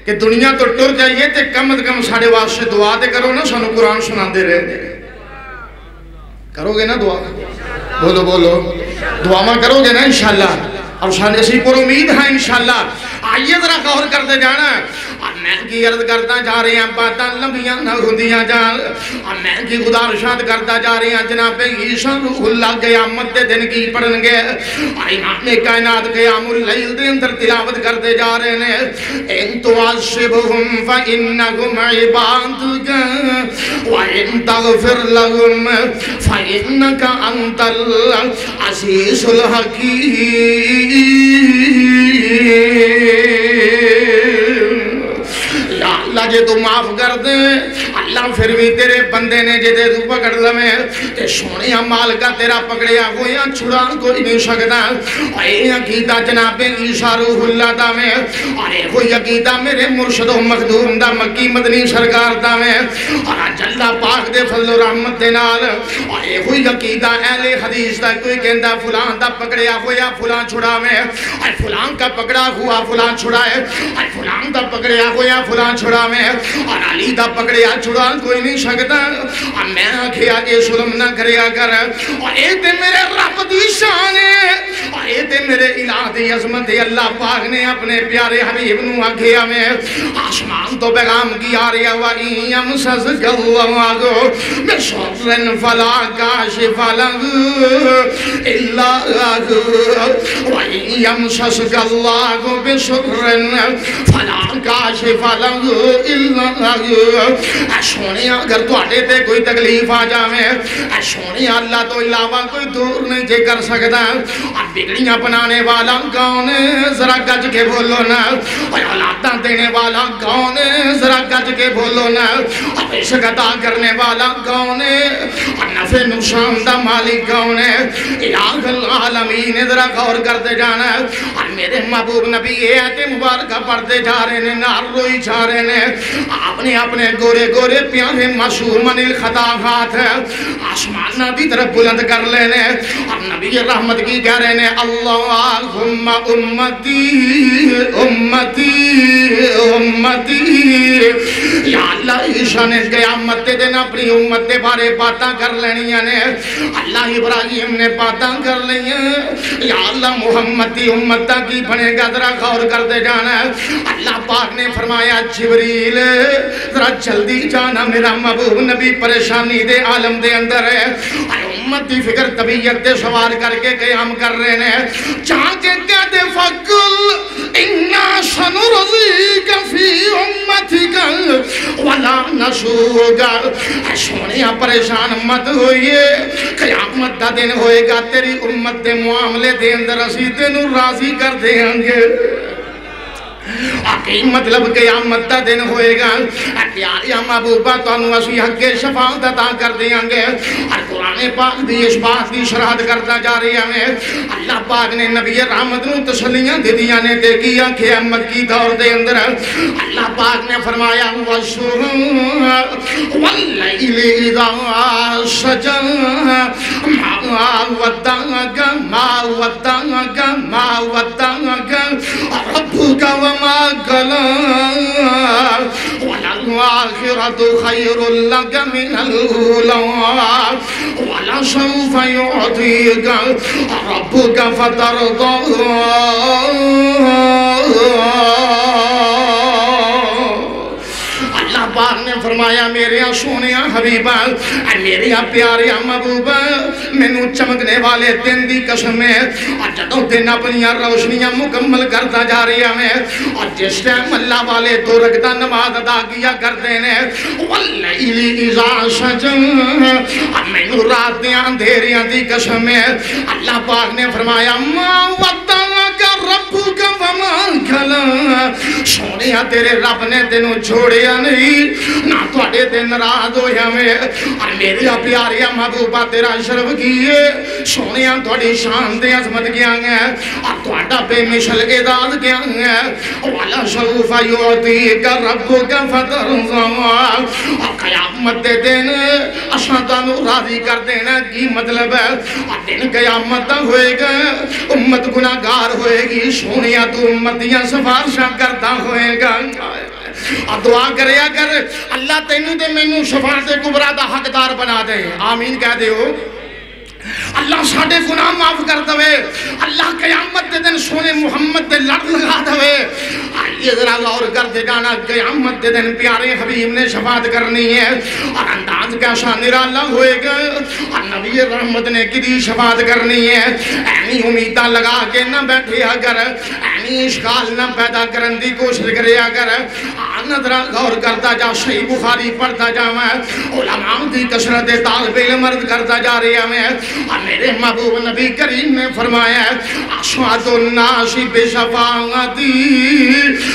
کہ دنیا تو ٹر جائیے تے کم از کم ساڑھے واسطے دعا دے کرو نا سانو قرآن سنا دے رہے کرو گے نا دعا بولو بولو دعا ماں کرو گے نا انشاءاللہ اور سانے اسی پر امید ہے انشاءاللہ آئیے ذرا غور کرتے جانا اور میں کی عرض کرتا جا رہے ہیں باتاں لمبیاں نہ ہوندیاں جان اور میں کی گزارشات کرتا جا رہے ہیں جناب عیسیٰ روح اللہ قیامت دے دن کی پڑھن گے اور امام کائنات قیام اللیل دے اندر تلاوت کرتے جا رہے ہیں ان تعذبهم فإنهم عبادك وإن تغفر لهم فإنك أنت العزيز الحكيم یا اللہ جے تو معاف کر دے اللہ پھر بھی تیرے بندے نے جے دے تو پکڑ لمے تے سونے عمال کا تیرا پکڑیا ہویا چھڑا کوئی نہیں سکتا اور یہ عقیدہ جناب عیسیٰ روح اللہ دا میں اور یہ کوئی عقیدہ میرے مرشد و مخدوم دا مکی مدنی سرکار دا میں اور آج اللہ پاک دے فضل و رحمت دے نال اور یہ کوئی عقیدہ اہل حدیث دا کوئی کہندہ فلان دا پکڑیا ہویا فلان چھڑا میں اور فلان کا پکڑا ہوا فلان چھڑا ہے اور فلان دا پکڑیا ہویا فلان چھڑا میں اور علی دا پکڑیا چھڑا کوئی نہیں سکتا اور میں آکھیا یہ ظلم نہ کریا کر اور اے تے میرے رب دی شان ہے اور اے تے میرے الہ دی عظمت ہے اللہ پاک نے اپنے پیارے حبیب نو آکھیا میں آسمان تو پیغام کی آ رہا وَإِن يَمْسَسْكَ اللَّهُ بِضُرٍّ فَلَا كَاشِفَ لَهُ إِلَّا هُوَ وَإِن يَمْسَسْكَ اللَّهُ بِضُرٍّ فَلَا كَاشِفَ لَهُ إِلَّا هُوَ اے سونے اگر تو آٹے تے کوئی تکلیف آ جاوے اے سونے اللہ تو علاوہ کوئی دور نہیں جے کر سکتا اور بگڑیاں بنانے والا کون ہے ذرا گج کے بولو نا اولاداں دینے والا کون ہے ذرا گج کے بولو نا عشق عطا کرنے والا کون ہے نفع نقصان دا مالک کون ہے الہ العالمین ذرا غور کرتے جانا اور میرے محبوب نبی ایت مبارکہ پڑھتے جا رہے ہیں نار روئی جا رہے ہیں اپنے اپنے گورے گورے پیارے معصومن الخطاغات آسمانہ دی طرف بلند کر لینے اور نبی رحمت کی کہہ رہے ہیں اللہم امتی امتی امتی یا اللہ عیشہ نے قیامت دن اپنی امت دے بارے باتاں کر لینیاں نے اللہ ابراہیم نے باتاں کر لینیاں یا اللہ محمدی امتہ کی بنے گا ذرا غور کر دے جانا اللہ پاک نے فرمایا جبریل ذرا جلدی جانا میرا محبوب نبی پریشانی دے عالم دے اندر ہے امت دی فکر طبیعت دے سوار کر کے قیام کر رہے ہیں چاہ کے کہتے فَقُلْ اِنَّا سَنُرْضِيكَ فِي أُمَّتِكَ وَلَا نَسُوكَ سونیا پریشان مت ہوئیے قیامت دا دن ہوئے گا تیری امت دے معاملے دے اندر اسی تینوں راضی کر دیں گے آقی مطلب قیامت دا دن ہوئے گا پیاری محبوبہ تانوں اسی حق شفاعت عطا کر دیں گے اور قرآن پاک بھی اس بات کی شرحت کرتا جا رہی ہے اللہ پاک نے نبی رحمت نو تسلیاں دے دیا نے دے کیا قیامت کی دور دے اندر اللہ پاک نے فرمایا وَاللَّيْلِ إِذَا سَجَى مَا وَدَّعَكَ مَا وَدَّعَكَ مَا وَدَّعَكَ رَبُّكَ وَمَا قَلَى وَلَلْآخِرَةُ خَيْرٌ لَكَ مِنَ الْأُولَى وَلَسَوْفَ يُعْطِيكَ رَبُّكَ فَتَرْضَى پاک نے فرمایا میرے سونیا حبیبہ میرے پیارے محبوبہ مینوں چمکنے والے دن دی قسم ہے اور جدوں دن اپنی روشنیاں مکمل کرتا جا رہا ہے اور جس ٹائم اللہ والے دو رکعت نماز ادا کیا کرتے ہیں واللیل اذا سجى مینوں رات دے اندھیریاں دی قسم ہے اللہ پاک نے فرمایا ما ودعك ربك وما قلى سونیا تیرے رب نے تینوں چھوڑیا نہیں نہ توڑے دے نراض ہویا میں اور میرے پیارے محبوبہ تیرا شرف کیے سونیاں توڑی شان دے عظمت کیا گیا اور توڑا بے مثل اعزاز کیا گیا والا سوف یعطیک ربک فترضی اور قیامت دے دن اشہدانو راضی کر دینا کی مطلب ہے اور دن قیامت ہوئے گا امت گناہگار ہوئے گی سونیاں تو امتیاں سفارشاں کرتا ہوئے گا اور دعا کرے اگر اللہ تینوں دے مینوں شفاعت کبریٰ دا حقدار بنا دے آمین کہہ دے ہو اللہ ساڑھے گناہ معاف کر دوے اللہ قیامت دے دن سونے محمد دے لڑ لگا دوے آئیے ذرا غور کر دے جانا قیامت دے دن پیارے حبیب نے شفاعت کرنی ہے اور انداز کیسا نرالا ہوئے گا اور نبی رحمت نے کدی شفاعت کرنی ہے اینی امیدہ لگا کے نہ بیٹھے اگر اینی اشکال نہ پیدا کرن دی کوشش کرے اگر ذرا غور کرتا جا صحیح بخاری پڑھتا جا میں علماء دی کثرت طالب علم مرد کرتا جا رہی ہے میں اور میرے محبوب نبی کریم نے فرمایا اشہد الناس بشفاعتی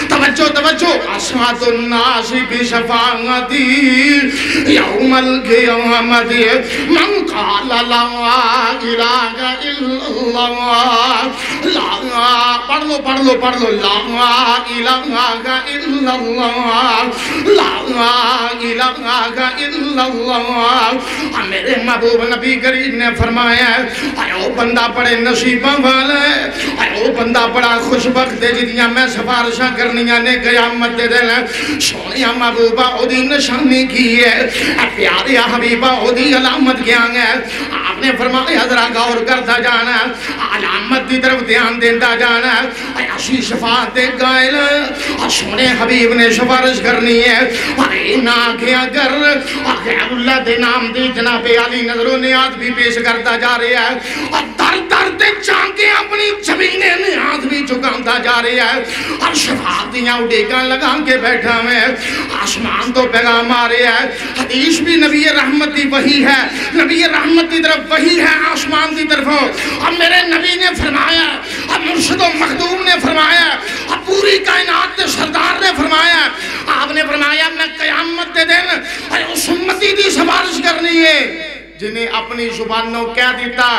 توجہ توجہ اشہد الناس بشفاعتی یوم القیامت من قال لا الہ الا اللہ پڑھ لو لا الہ الا اللہ لا الہ الا اللہ میرے محبوب نبی کریم نے فرمایا اے او بندہ بڑے نصیبہ والا ہے اے او بندہ بڑا خوشبخت ہے جدیاں میں سفارشاں کرنیاں نے قیامت دے دل سونیا محبوبہ او دی نشانی کی ہے اے پیارے حبیبہ او دی علامت کیا ہے آپ نے فرمایا ذرا غور کرتا جانا علامت دی طرف دھیان دیتا جانا اے اسی شفاعت قائل اور سونے حبیب نے سفارش کرنی ہے اور اینا کیا کر اور غیر اللہ دے نام دی جناب علی نظر و نیاز بھی پیش کرتا جا رہا ہے اور در در دے چانکے اپنی زمین نیاز بھی چکاتا جا رہا ہے اور شفاعتیاں اڑیگاں لگا کے بیٹھا میں آسمان تو پیغام آ رہا ہے حدیث بھی نبی رحمت دی وحی ہے نبی رحمت دی طرف وحی ہے آسمان دی طرف اور میرے نبی نے فرمایا اور مرشد و مخدوم نے فرمایا، پوری کائنات کے سردار نے فرمایا، آپ نے فرمایا میں قیامت دے دن اس امتی دی سفارش کرنی ہے جنہیں اپنی زبانوں کہہ دیتا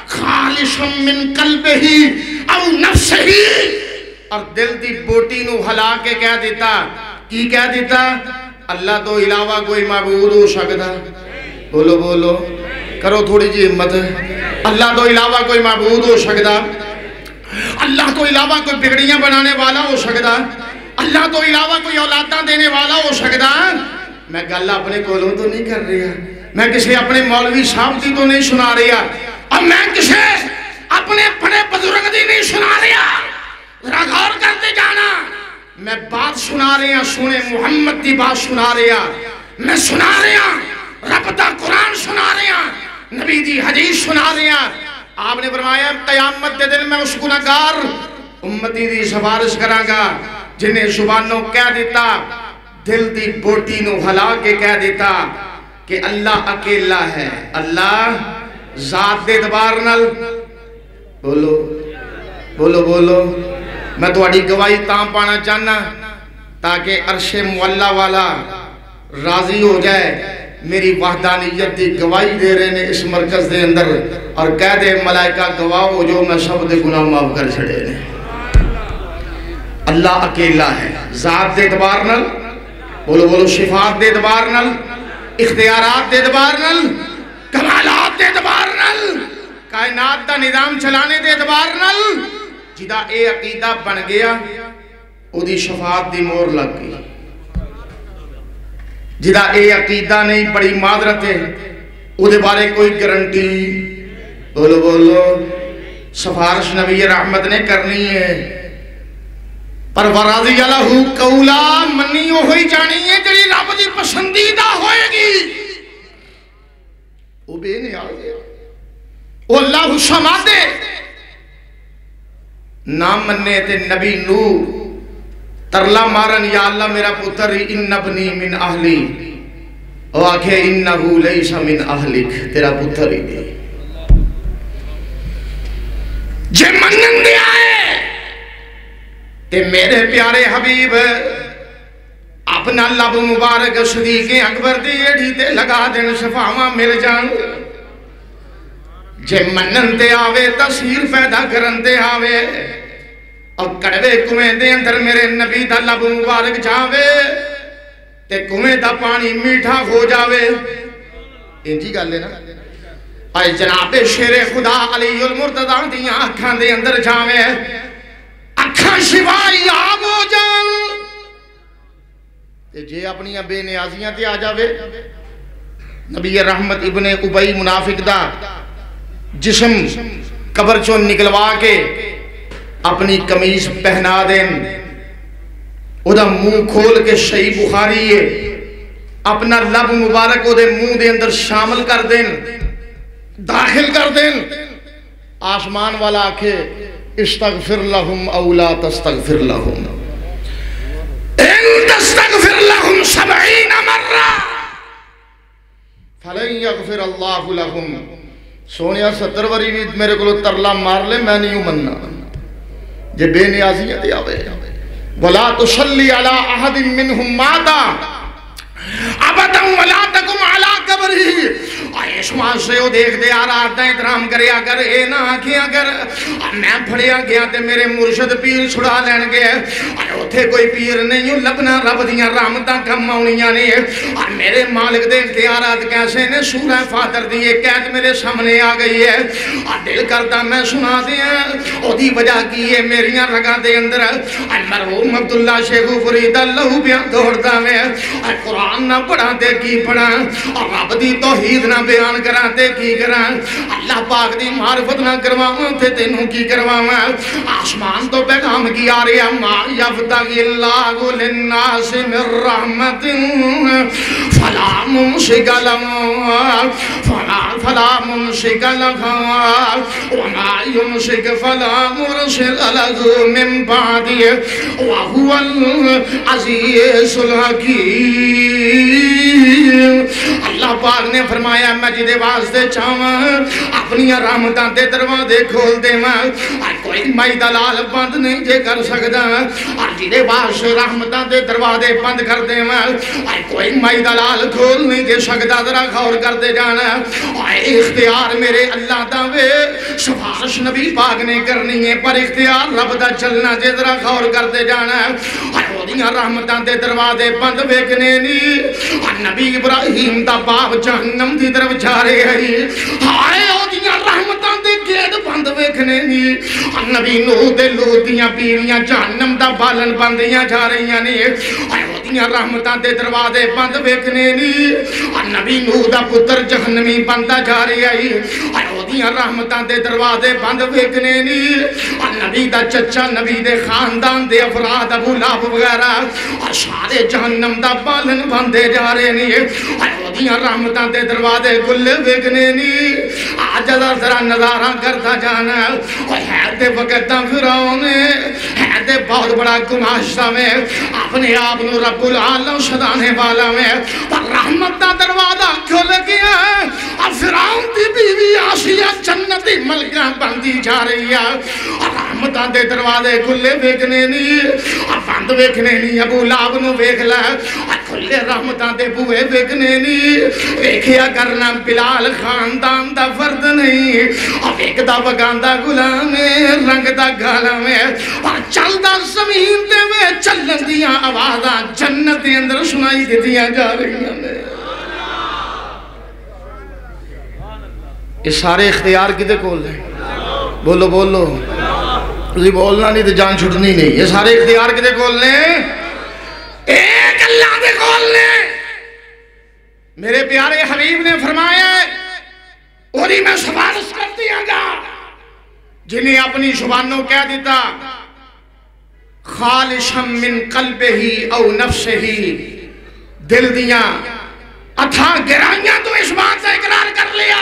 خالص من قلبہ ہی او نفس ہی، اور دل دی بوٹی نو ہلا کے کہہ دیتا، کی کہہ دیتا؟ اللہ تو علاوہ کوئی معبود ہو سکتا؟ بولو بولو، کرو تھوڑی جی ہمت، اللہ تو علاوہ کوئی معبود ہو سکتا؟ اللہ تو علاوہ کوئی بگڑیاں بنانے والا ہو سکتا؟ اللہ تو علاوہ کوئی اولاداں دینے والا ہو سکتا؟ میں گل اپنے کولوں تو نہیں کر رہا، میں کسی اپنے مولوی صاحب کی تو نہیں سنا رہا، اور میں کسی اپنے بڑے بزرگ دی نہیں سنا رہا۔ ذرا غور کرتے جانا، میں بات سنا رہا، سنے محمد دی بات سنا رہا، میں سنا رہا، رب دا قرآن سنا رہا، نبی دی حدیث سنا رہا۔ آپ نے فرمایا قیامت دے دن میں اس گناہگار امتی دی سفارش کراں گا جنہیں زبانوں کہہ دیتا، دل دی بوٹی نو ہلا کے کہہ دیتا کہ اللہ اکیلا ہے، اللہ ذات دے اعتبار نال، بولو بولو بولو، میں تہاڈی گواہی تاں پانا چاہنا تاکہ عرش معلا والا راضی ہو جائے، میری وحدانیت دی گواہی دے رہے نے اس مرکز دے اندر، اور کہہ دے ملائکہ گواہ ہو جو میں سب دے گناہ معاف کر چھڑے نے۔ اللہ اکیلا ہے، ذات دے اعتبار نال، بولو بولو، صفات دے اعتبار نال، اختیارات دے اعتبار نال، کمالات دے اعتبار نال، کائنات دا نظام چلانے دے اعتبار نال، جدا اے عقیدہ بن گیا او دی شفاعت دی مور لگ گئی۔ جدا اے عقیدہ نہیں، بڑی معذرت ہے، او دے بارے کوئی گارنٹی، بولو بولو، سفارش نبی رحمت نے کرنی ہے، پر ورازی لہو قولا منی ہوئی جانی ہے جڑی رب دی پسندیدہ ہوئے گی، او بے نیاز ہے، او اللہ سمادے نام مننے تے نبی نو ترلا مارن یا اللہ میرا پتر ان ابنی من اہلی، او آکھے انہو لیس من اہلک، تیرا پتر ہی دے جے منن دے آئے تے میرے پیارے حبیب اپنا لب مبارک صدیق اکبر دی ایڈی تے لگا دن شفاواں مل جان، جے منن تے آوے تصویر پیدا کرن تے آوے، اور کڑوے کنویں دے اندر میرے نبی دا لب مبارک جاوے تے کنویں دا پانی میٹھا ہو جاوے، انجی گل ہے نا، آئے جناب شیر خدا علی المرتضیٰ دیاں اکھاں دے اندر جاوے، اکھاں شفائی آب ہو جان، تے جے اپنی بے نیازیاں تے آ جاوے، نبی رحمت ابن ابی منافق دا جسم قبر چون نکلوا کے اپنی قمیص پہنا دین، او دا منہ کھول کے صحیح بخاری ہے، اپنا لب مبارک او دے منہ دے اندر شامل کر دین، داخل کر دین، آسمان والا آکھے استغفر لہم او لا تستغفر لہم، ان تستغفر لہم 70 مرہ فلن یغفر اللہ لہم، سونیا 70 وری بھی میرے کو ترلا مار لے میں نہیں مننا، یہ بے نیازیاں دے آوے، وَلَا تُصَلِّ عَلَىٰ أَحَدٍ مِّنْهُمْ مَاتَ أَبَدًا وَلَا تَقُمْ عَلَىٰ قَبْرِهِ، اس وہاں سے وہ دیکھ دے آرات دا احترام کرے، اگر اے نہ آکھیں اگر میں پھڑیا گیا تے میرے مرشد پیر چھڑا لین گئے، اتھے کوئی پیر نہیں لبنا رب دیاں رحمتاں کم آنیاں نہیں، میرے مالک دے اختیارات کیسے نے، سورہ فاتر دی ایک قید میرے سامنے آ گئی ہے، دل کرتا میں سنا دیا، او دی وجہ کی ہے میریاں رگاں دے اندر مرحوم عبداللہ شیخ فرید اللہ بیان دوڑتا میں، قرآن نہ پڑھا دے کی پڑھا، اور رب دی توحید نہ بیان کراتے کی کران، اللہ پاک دی معرفت نہ کرواؤں تے تینوں کی کرواؤں، آسمان تو پیغام کی آ رہی ہے، ما یفتغی اللہ للناس من رحمت فلا ممسک لہا فلا ممسک لہا وما یمسک فلا مرسل لہ من بعدہ وہو العزیز الحکیم۔ اللہ پاک نے فرمایا میں جدے واسطے چاہواں اپنی رحمتاں دے دروازے کھول دیواں اور کوئی مائی دلال بند نہیں جے کر سکدا اور جدے واسطے رحمتاں دے دروازے بند کر دیواں اور کوئی مائی دلال کھول نہیں دے سکدا ذرا غور کر دے جانا اور اختیار میرے اللہ دا وے سفارش نبی پاک نے کرنی ہے پر اختیار رب دا چلنا جے ذرا غور کر دے جانا اور اودیاں رحمتاں دے دروازے بند ویکھنے نہیں اور نبی ابراہیم دا باپ جہنم دی طرف جا رہے ہیں ہائے اودیاں رحمتاں دے گیٹ بند ویکھنے نہیں اور نبی نوح دے لوط دیاں بیویاں جہنم دا بالن بندیاں جا رہیاں نہیں اور اودیاں رحمتاں دے دروازے بند ویکھنے نہیں اور نبی نوح دا پتر جہنمی بندا جا رہا ہے اور اودیاں رحمتاں دے دروازے بند ویکھنے نہیں اور نبی دا چچا نبی دے خاندان دے افراد ابو لہب وغیرہ اور سارے جہنم دا بالن بندے جا رہے نہیں اور اودیاں رحمتاں دے دروازے کھلے ویکھنے نہیں آج ذرا نظارہ کرتا جانا اور ہے تے وقت فرعون ہے تے بہت بڑا گماشتہ میں اپنے آپ نو رب العالم شدانے والا میں پر رحمت دا دروازہ کھل گیا اور فرعون دی بیوی آسیہ جنتی ملکہ بندی جا رہی ہے اور رحمتاں دے دروازے کھلے ویکھنے نہیں اور بند ویکھنے نہیں ابو لہب نو ویکھ لے اور کھلے رحمتاں دے بوئے ویکھنے نہیں ویکھیا کرنا بلال خاندان دا فرد نہیں اور ایک دا وگاندہ غلام رنگ دا گالا میں اور چل دا زمین دے میں چلن دیاں آوازاں جنت دے اندر سنائی دیتیاں جا رہی ہیں یہ سارے اختیار کدے کول ہیں بولو بولو تسی بولنا نہیں تو جان چھٹنی نہیں یہ سارے اختیار کدے کول ہیں ایک اللہ دے کول نے میرے پیارے حبیب نے فرمایا ہے اوری میں سفارش کر دیا گا جنہیں اپنی زبانوں کہہ دیتا خالصا من قلب ہی او نفس ہی دل دیاں اتھا گرائیاں تو اس بات سے اقرار کر لیا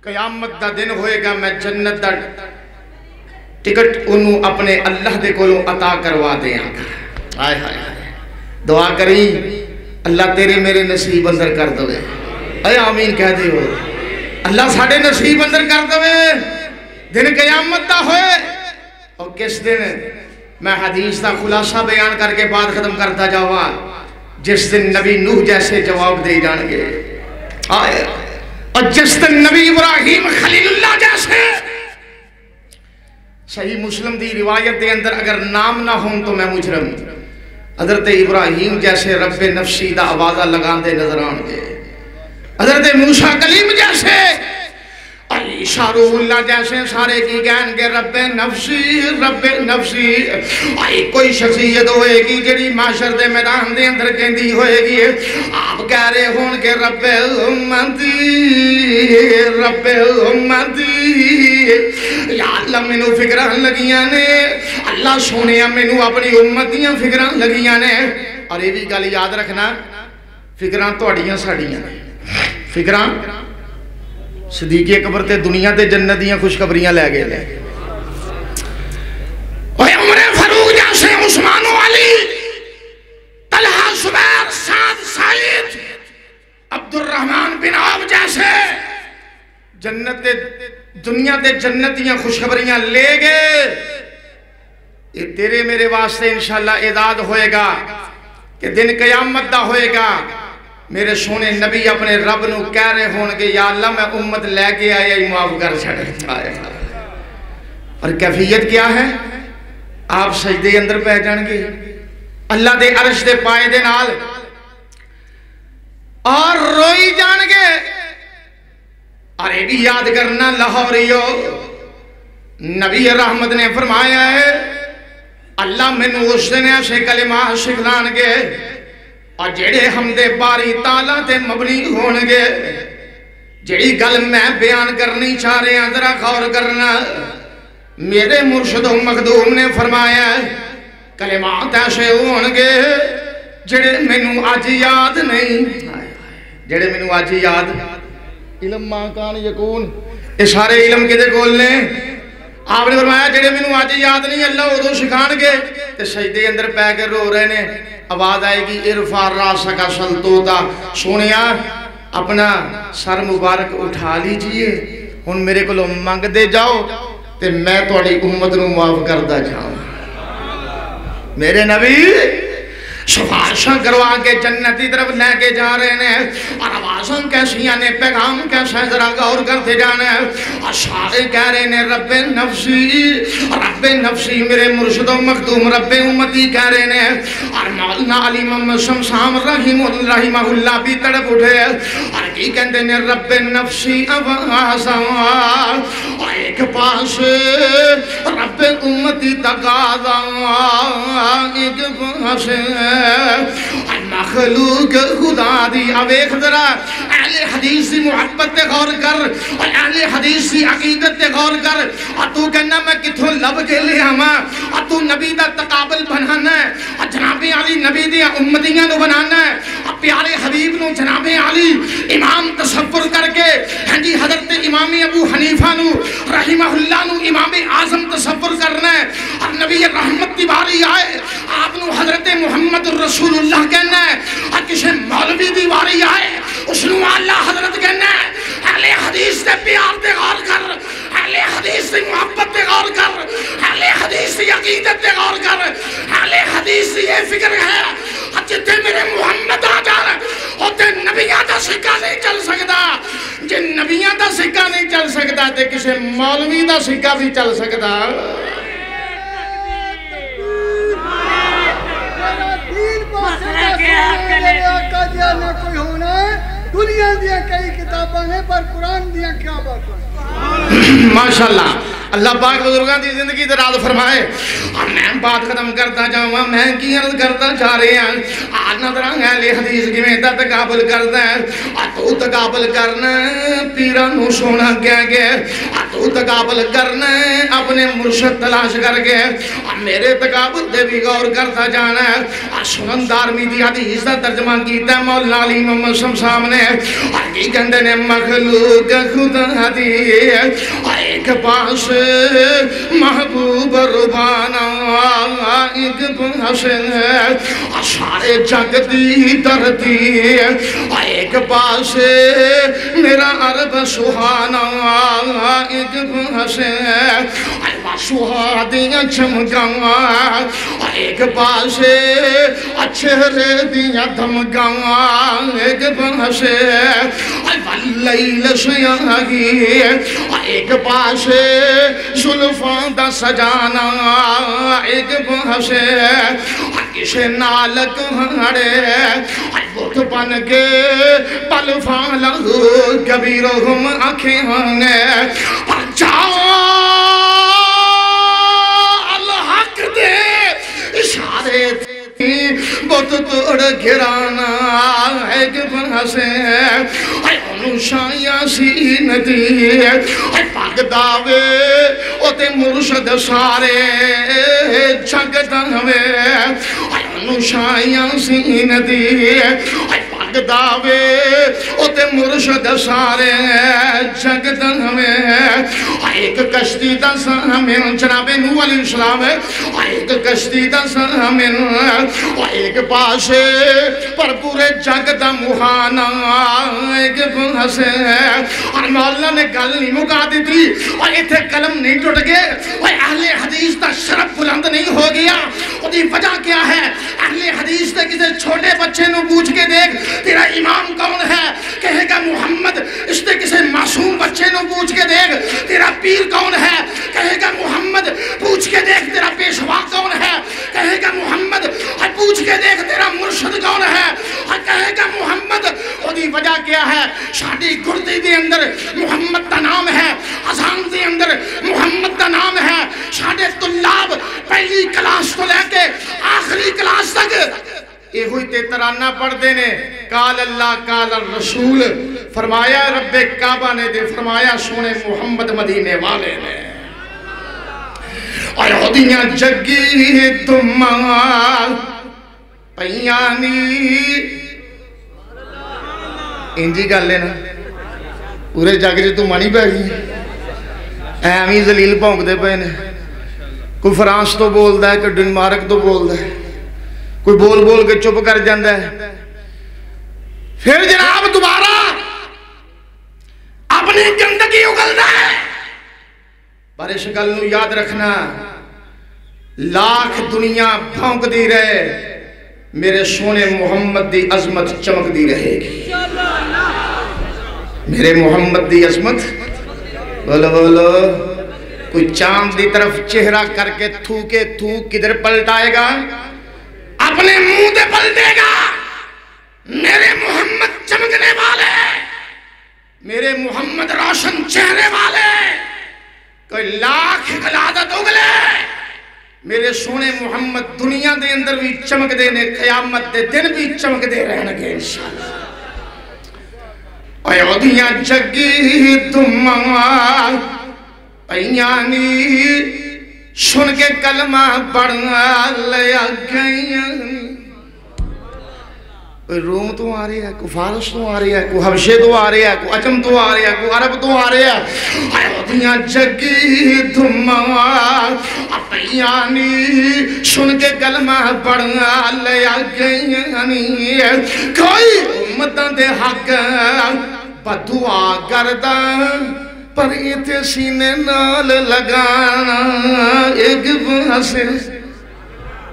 قیامت دا دن ہوئے گا میں جنت دا ٹکٹ انہوں اپنے اللہ دے کولوں عطا کروا دیا گا آئے آئے آئے دعا کریں اللہ تیرے میرے نصیب اندر کر دوے اے آمین کہہ دے ہو اللہ ساڑھے نصیب اندر کر دوے دن قیامت دا ہوئے اور کس دن میں حدیث دا خلاصہ بیان کر کے بعد ختم کرتا جاوا جس دن نبی نوح جیسے جواب دے جان گے آئے اور جس دن نبی ابراہیم خلیل اللہ جیسے صحیح مسلم دی روایت دے اندر اگر نام نہ ہوں تو میں مجرم حضرت ابراہیم جیسے رب نفسی دا آوازہ لگان دے نظر آنگے حضرت موسیٰ کلیم جیسے عیسیٰ روح اللہ جیسے سارے کی کہیں گے رب نفسی آئی کوئی شخصیت ہوئے گی جڑی معاشر دے میدان دے اندر کہندی ہوئے گی آپ کہہ رہے ہون کہ رب امتی یا اللہ میں نو فکران لگیاں نے اللہ سونے میں نو اپنی امتیاں فکران لگیاں نے اور یہ بھی گل یاد رکھنا فکران تو اڑیاں ساڑیاں فکران صدیق اکبر تے دنیا تے جنتیاں خوشخبریاں لے گئے لے اوہ عمر فاروق جیسے عثمان و علی طلحہ زبیر سعد سعید عبد الرحمن بن عوف جیسے جنت دنیا تے جنتیاں خوشخبریاں لے گئے یہ تیرے میرے واسطے انشاءاللہ اعداد ہوئے گا کہ دن قیامت دا ہوئے گا میرے سونے نبی اپنے رب نو کہہ رہے ہونگے یا اللہ میں امت لے کے آیا ہی معاف کر چھڑے اور کیفیت کیا ہے آپ سجدے اندر پہ جان گے اللہ دے عرش دے پائے دے نال اور روئی جان گے اور یہ بھی یاد کرنا لاہوریو نبی رحمت نے فرمایا ہے اللہ میں نو اس دن ایسے کلمہ سکھلان گے اور جڑے حمد باری تعالیٰ تے مبنی ہونگے جڑی گل میں بیان کرنی چاہ رہے ہیں ذرا غور کرنا میرے مرشد و مخدوم نے فرمایا کلمات ایسے ہونگے جڑے مینوں آج یاد نہیں جڑے مینوں آج یاد علم ماں کان یکون یہ سارے علم کے دے کول لیں آپ نے فرمایا جڑے مینوں آج یاد نہیں اللہ ادھو سکھان گے تے سجدے اندر پہ کے رو رہے نے آواز آئے گی ارفع راسک سلطوتا سونیا اپنا سر مبارک اٹھا لیجئے ہن میرے کو منگ دے جاؤ تے میں توڑی امت نو معاف کردہ جاؤں میرے نبی شفاعشاں کروا کے جنتی طرف لے کے جا رہے ہیں اور آوازاں کیسی آنے پیغام کیسا ہے ذرا غور کرتے جانا ہے اور سارے کہہ رہے ہیں رب نفسی میرے مرشد و مخدوم رب امتی کہہ رہے ہیں اور مولانا علی محمد شمسام رحمہ اللہ بھی تڑپ اٹھے اور کی کہتے ہیں رب نفسی آوازاں اور ایک پاس رب امتی تقاضا ایک پاس مخلوق خدا دی اویخ ذرا اہل حدیث دی محبت تے غور کر اور اہل حدیث دی عقیدت تے غور کر اور تو کہنا میں کتھوں لب کے لے آما اور تو نبی دا تقابل بنانا ہے اور جناب علی نبی دی امتیاں نو بنانا ہے اور پیارے حبیب نو جناب علی امام تصور کر کے ہنجی حضرت امام ابو حنیفہ نو رحمہ اللہ نو امام اعظم تصور کرنا ہے اور نبی رحمت دی باری آئے آپ نو حضرت محمد رسول اللہ کہنا ہے اور کسی مولوی دی باری آئے اس نو اللہ حضرت کہنا ہے اہل حدیث دے پیار دے غور کر اہل حدیث دی محبت دے غور کر اہل حدیث دی عقیدت دے غور کر اہل حدیث دی یہ فکر ہے جتے میرے محمد آ جانا ہوتے نبیاں دا سکہ نہیں چل سکتا جن نبیاں دا سکہ نہیں چل سکتا تے کسی مولوی دا سکہ بھی چل سکتا کوئی ہونا ہے دنیا دیا کئی کتاباں ہیں پر قرآن دیا کیا بات ہے ماشاءاللہ اللہ پاک بزرگاں دی زندگی دراز فرمائے اور میں بات ختم کرتا جاؤں میں کی عرض کرتا جا رہے ہیں آج نظران اہل حدیث کی میں تقابل کرتا ہے اور تو تقابل کرنا پیرانو سونا کیا گئے اور تو تقابل کرنا اپنے مرشد تلاش کر گئے اور میرے تقابل دے بھی غور کرتا جانا ہے اور سنن دارمی دی حدیث دا ترجمہ کیتا ہے مولانا علی محمد شمسام نے اور کی گندے نے مخلوق خدا دی اور ایک پاس محبوب ربانا ایک پاس سارے جگ دی دردی ایک پاس میرا عرب سہانا ایک پاس سہادیاں چمکاں ایک پاس چہرے دیاں دھمکاں ایک پاس واللیل سیاہی ایک پاس زلفان دا سجانا ایک پاس کسے نالک ہڑے بہت بن کے پل فالا کبیرہم آنکھیں ہانے پر جاؤ الحق دے اشارے بہت توڑ گھرانا ایک پاس انوشا یاسین دی پاک داوے اوتے مرشد سارے جگ داوے انوشا یاسین دی پاک داوے اوتے مرشد سارے جگ داوے ایک کشتی دا سامن جناب نوح علیہ السلام ایک کشتی دا سامن ایک پاس پر پورے جگ دا مہانا ایک پاس اور مولانا نے گل نہیں مکا دی تھی اور ایتھے قلم نہیں ٹوٹ گئے اور اہل حدیث دا شرف بلند نہیں ہو گیا اور دی وجہ کیا ہے اہل حدیث نے کسی چھوٹے بچے نو پوچھ کے دیکھ تیرا امام کون ہے کہے گا محمد اس نے کسی معصوم بچے نو پوچھ کے دیکھ تیرا پیر کون ہے کہے گا محمد پوچھ کے دیکھ تیرا پیشوا کون ہے کہے گا محمد پوچھ کے دیکھ تیرا مرشد کون ہے کہے گا محمد اور دی وجہ کیا ہے شادی گردی دے اندر محمد دا نام ہے اذان دے اندر محمد دا نام ہے شادی طلاب پہلی کلاس تو لے کے آخری کلاس تک یہ ہوئی تے ترانہ پڑھ دینے قال اللہ قال الرسول فرمایا رب کعبہ نے دے فرمایا سونے محمد مدینے والے نے اور ہودیاں جگی تمہار پیانی انجی گل لینا پورے جگ جو تم مانی پہ گئی ایمی زلیل پونک دے پہنے کوئی فرانس تو بول دا ہے کوئی ڈنمارک تو بول دا ہے کوئی بول بول کے چپ کر جاندہ ہے پھر جناب دوبارہ پانی گندگی اگلدا ہے، پر اس گل نو یاد رکھنا، لاکھ دنیا بھونک دی رہے، میرے سونے محمد دی عظمت چمک دی رہے گی۔ میرے محمد دی عظمت، بولو بولو، کوئی چاند دی طرف چہرہ کر کے تھوکے تھوک کدھر پلٹائے گا؟ اپنے منہ دے پلٹے گا۔ میرے محمد چمکنے والے، میرے محمد روشن چہرے والے، کوئی لاکھ غلادت اگلے، میرے سونے محمد دنیا دے اندر بھی چمک دے نے، قیامت دے دن بھی چمک دے رہنے گے انشاءاللہ۔ اے اودیاں جگی دماغ پیانی سن کے کلمہ پڑھنا لیا گئیاں، کوئی روم تو آ رہی ہے، کوئی فارس تو آ رہی ہے، کوئی حبشے تو آ رہی ہے، کوئی عجم تو آ رہی ہے، کوئی عرب تو آ رہی ہے۔ اے اودیاں جگی دماغ پیانی سن کے کلمہ پڑھنا لیا گئیاں، کوئی امتاں دے حق بدعا کردہ پر ایتھے سینے نال لگانا ایک باسے۔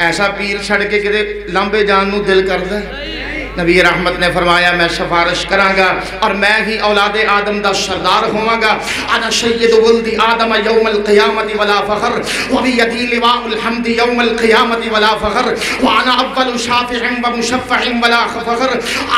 ایسا پیر چھڑ کے کدے لمبے جان نو دل کردہ ہے؟ نبی رحمت نے فرمایا میں سفارش کروں گا اور میں ہی اولاد آدم دا سردار ہوں گا۔ انا سید ولد آدم یوم القیامت ولا فخر وبیدی لواء الحمد یوم القیامت ولا فخر وانا اول شافع و مشفع ولا فخر۔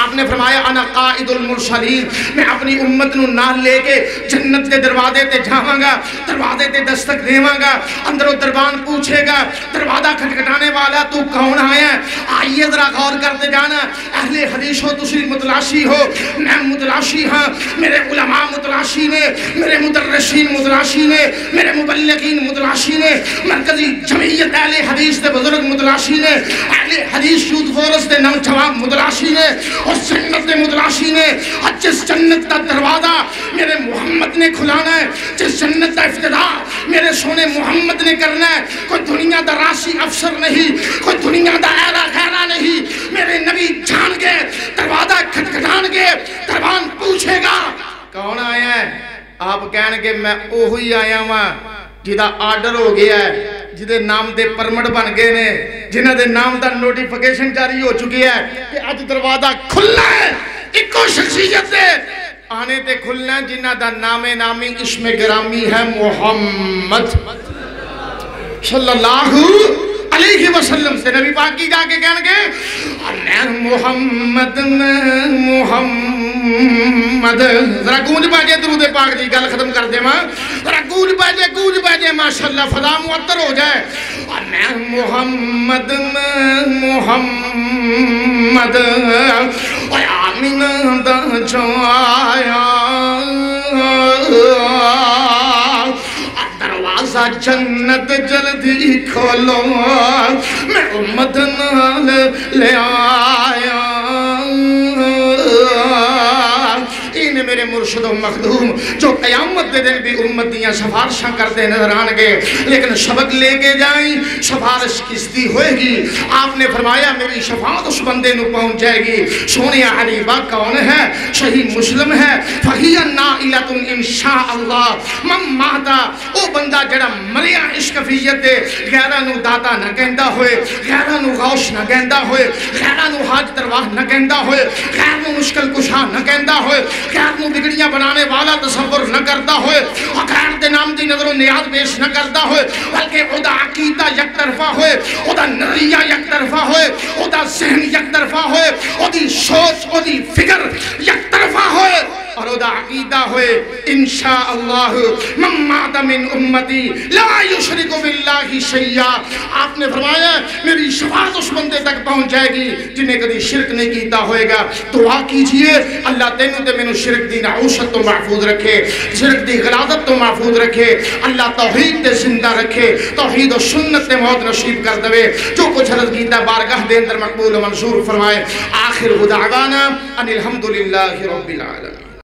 آپ نے فرمایا انا قائد المرسلین، میں اپنی امت نو نال لے کے جنت کے دروازے تے جاواں گا، دروازے تے دستک دیواں گا، اندروں دربان پوچھے گا دروازہ کھٹکھٹانے والا تو کون آیا ہے؟ آئیے ذرا غور کرتے جانا، اہل حدیث ہو تسی متلاشی ہو، میں متلاشی ہاں، میرے علماء متلاشی نے، میرے مدرسین متلاشی نے، میرے مبلغین متلاشی نے، مرکزی جمعیت اہل حدیث دے بزرگ متلاشی نے، اہل حدیث یوتھ فورس دے نوجوان متلاشی نے، اور جنت دے متلاشی نے۔ اور جس جنت کا دروازہ میرے محمد نے کھلانا ہے، جس جنت کا افتتاح میرے سونے محمد نے کرنا ہے، کوئی دنیا دا راسی افسر نہیں، کوئی دنیا دا ایرا خیرہ نہیں، میرے نبی جان کے دروازہ کھٹکھٹان کے دربان پوچھے گا کون آیا ہے؟ آپ کہنے کہ میں اوہی آیا ہوں جدہ آرڈر ہو گیا ہے، جدے نام دے پرمٹ بن گئے نے، جنہ دے نام دا نوٹیفیکیشن جاری ہو چکی ہے کہ آج دروازہ کھلنا ہے۔ ایکو شخصیت دے آنے تے کھلنا جنہ دا نام نامی اسم گرامی ہے محمد صلی اللہ علیہ وسلم سے۔ نبی پاک کی جا کے کہنے گے میں محمد ذرا گونج باجے درود پاک دی گل ختم کر دے ماں، ذرا گونج باجے ماشاءاللہ فضا معطر ہو جائے۔ میں محمد آمینہ دا جایا دروازہ جنت جلدی کھولو، میں امت نال لے آیا۔ ان میرے مرشد و مخدوم جو قیامت دے دن بھی امت دیاں سفارشاں کرتے نظر آنگے، لیکن سبق لے کے جائیں سفارش کس دی ہوئے گی؟ آپ نے فرمایا میری شفاعت اس بندے نو پہنچ جائے گی۔ سونیا حبیبہ کون ہے؟ صحیح مسلم ہے، فہی نائلۃ انشاءاللہ من ماتا، او بندہ جڑا مریا عشقفیت دے غیرہ نو داتا نہ کہندہ ہوئے، غیرہ نو غوث نہ کہندہ ہوئے، غیرہ نو حاج درواہ نہ کہندہ ہوئے، غیر نو مشکل کشا نہ کہندہ ہوئے، غیر نو بگڑیاں بنانے والا تصور نہ کرتا ہوئے، غیر دے نام دی نظر و نیاد پیش نہ کرتا ہوئے، بلکہ او دا عقیدہ یک طرفہ ہوئے، او دا نظریہ یک طرفہ ہوئے، او دا ذہن یک طرفہ ہوئے، او دی سوچ او دی فکر یک طرفہ ہوئے، اور او دا عقیدہ ہوئے انشاءاللہ من مات من امتی لا یشرک باللہ شیئا۔ آپ نے فرمایا میری شفاعت اس بندے تک پہنچ جائے گی جنہیں کدی شرک نہیں کیتا ہوئے گا۔ دعا کیجئے اللہ تینوں تے مینوں شرک دی نعوشت تو محفوظ رکھے، شرک دی غلاظت تو محفوظ رکھے، اللہ توحید تے زندہ رکھے، توحید و سنت تے موت نصیب کر دوے، جو کچھ عرض کیتا بارگاہ دے اندر مقبول و منصور فرمائے۔ آخر دعوانا ان الحمدللہ رب العالمین۔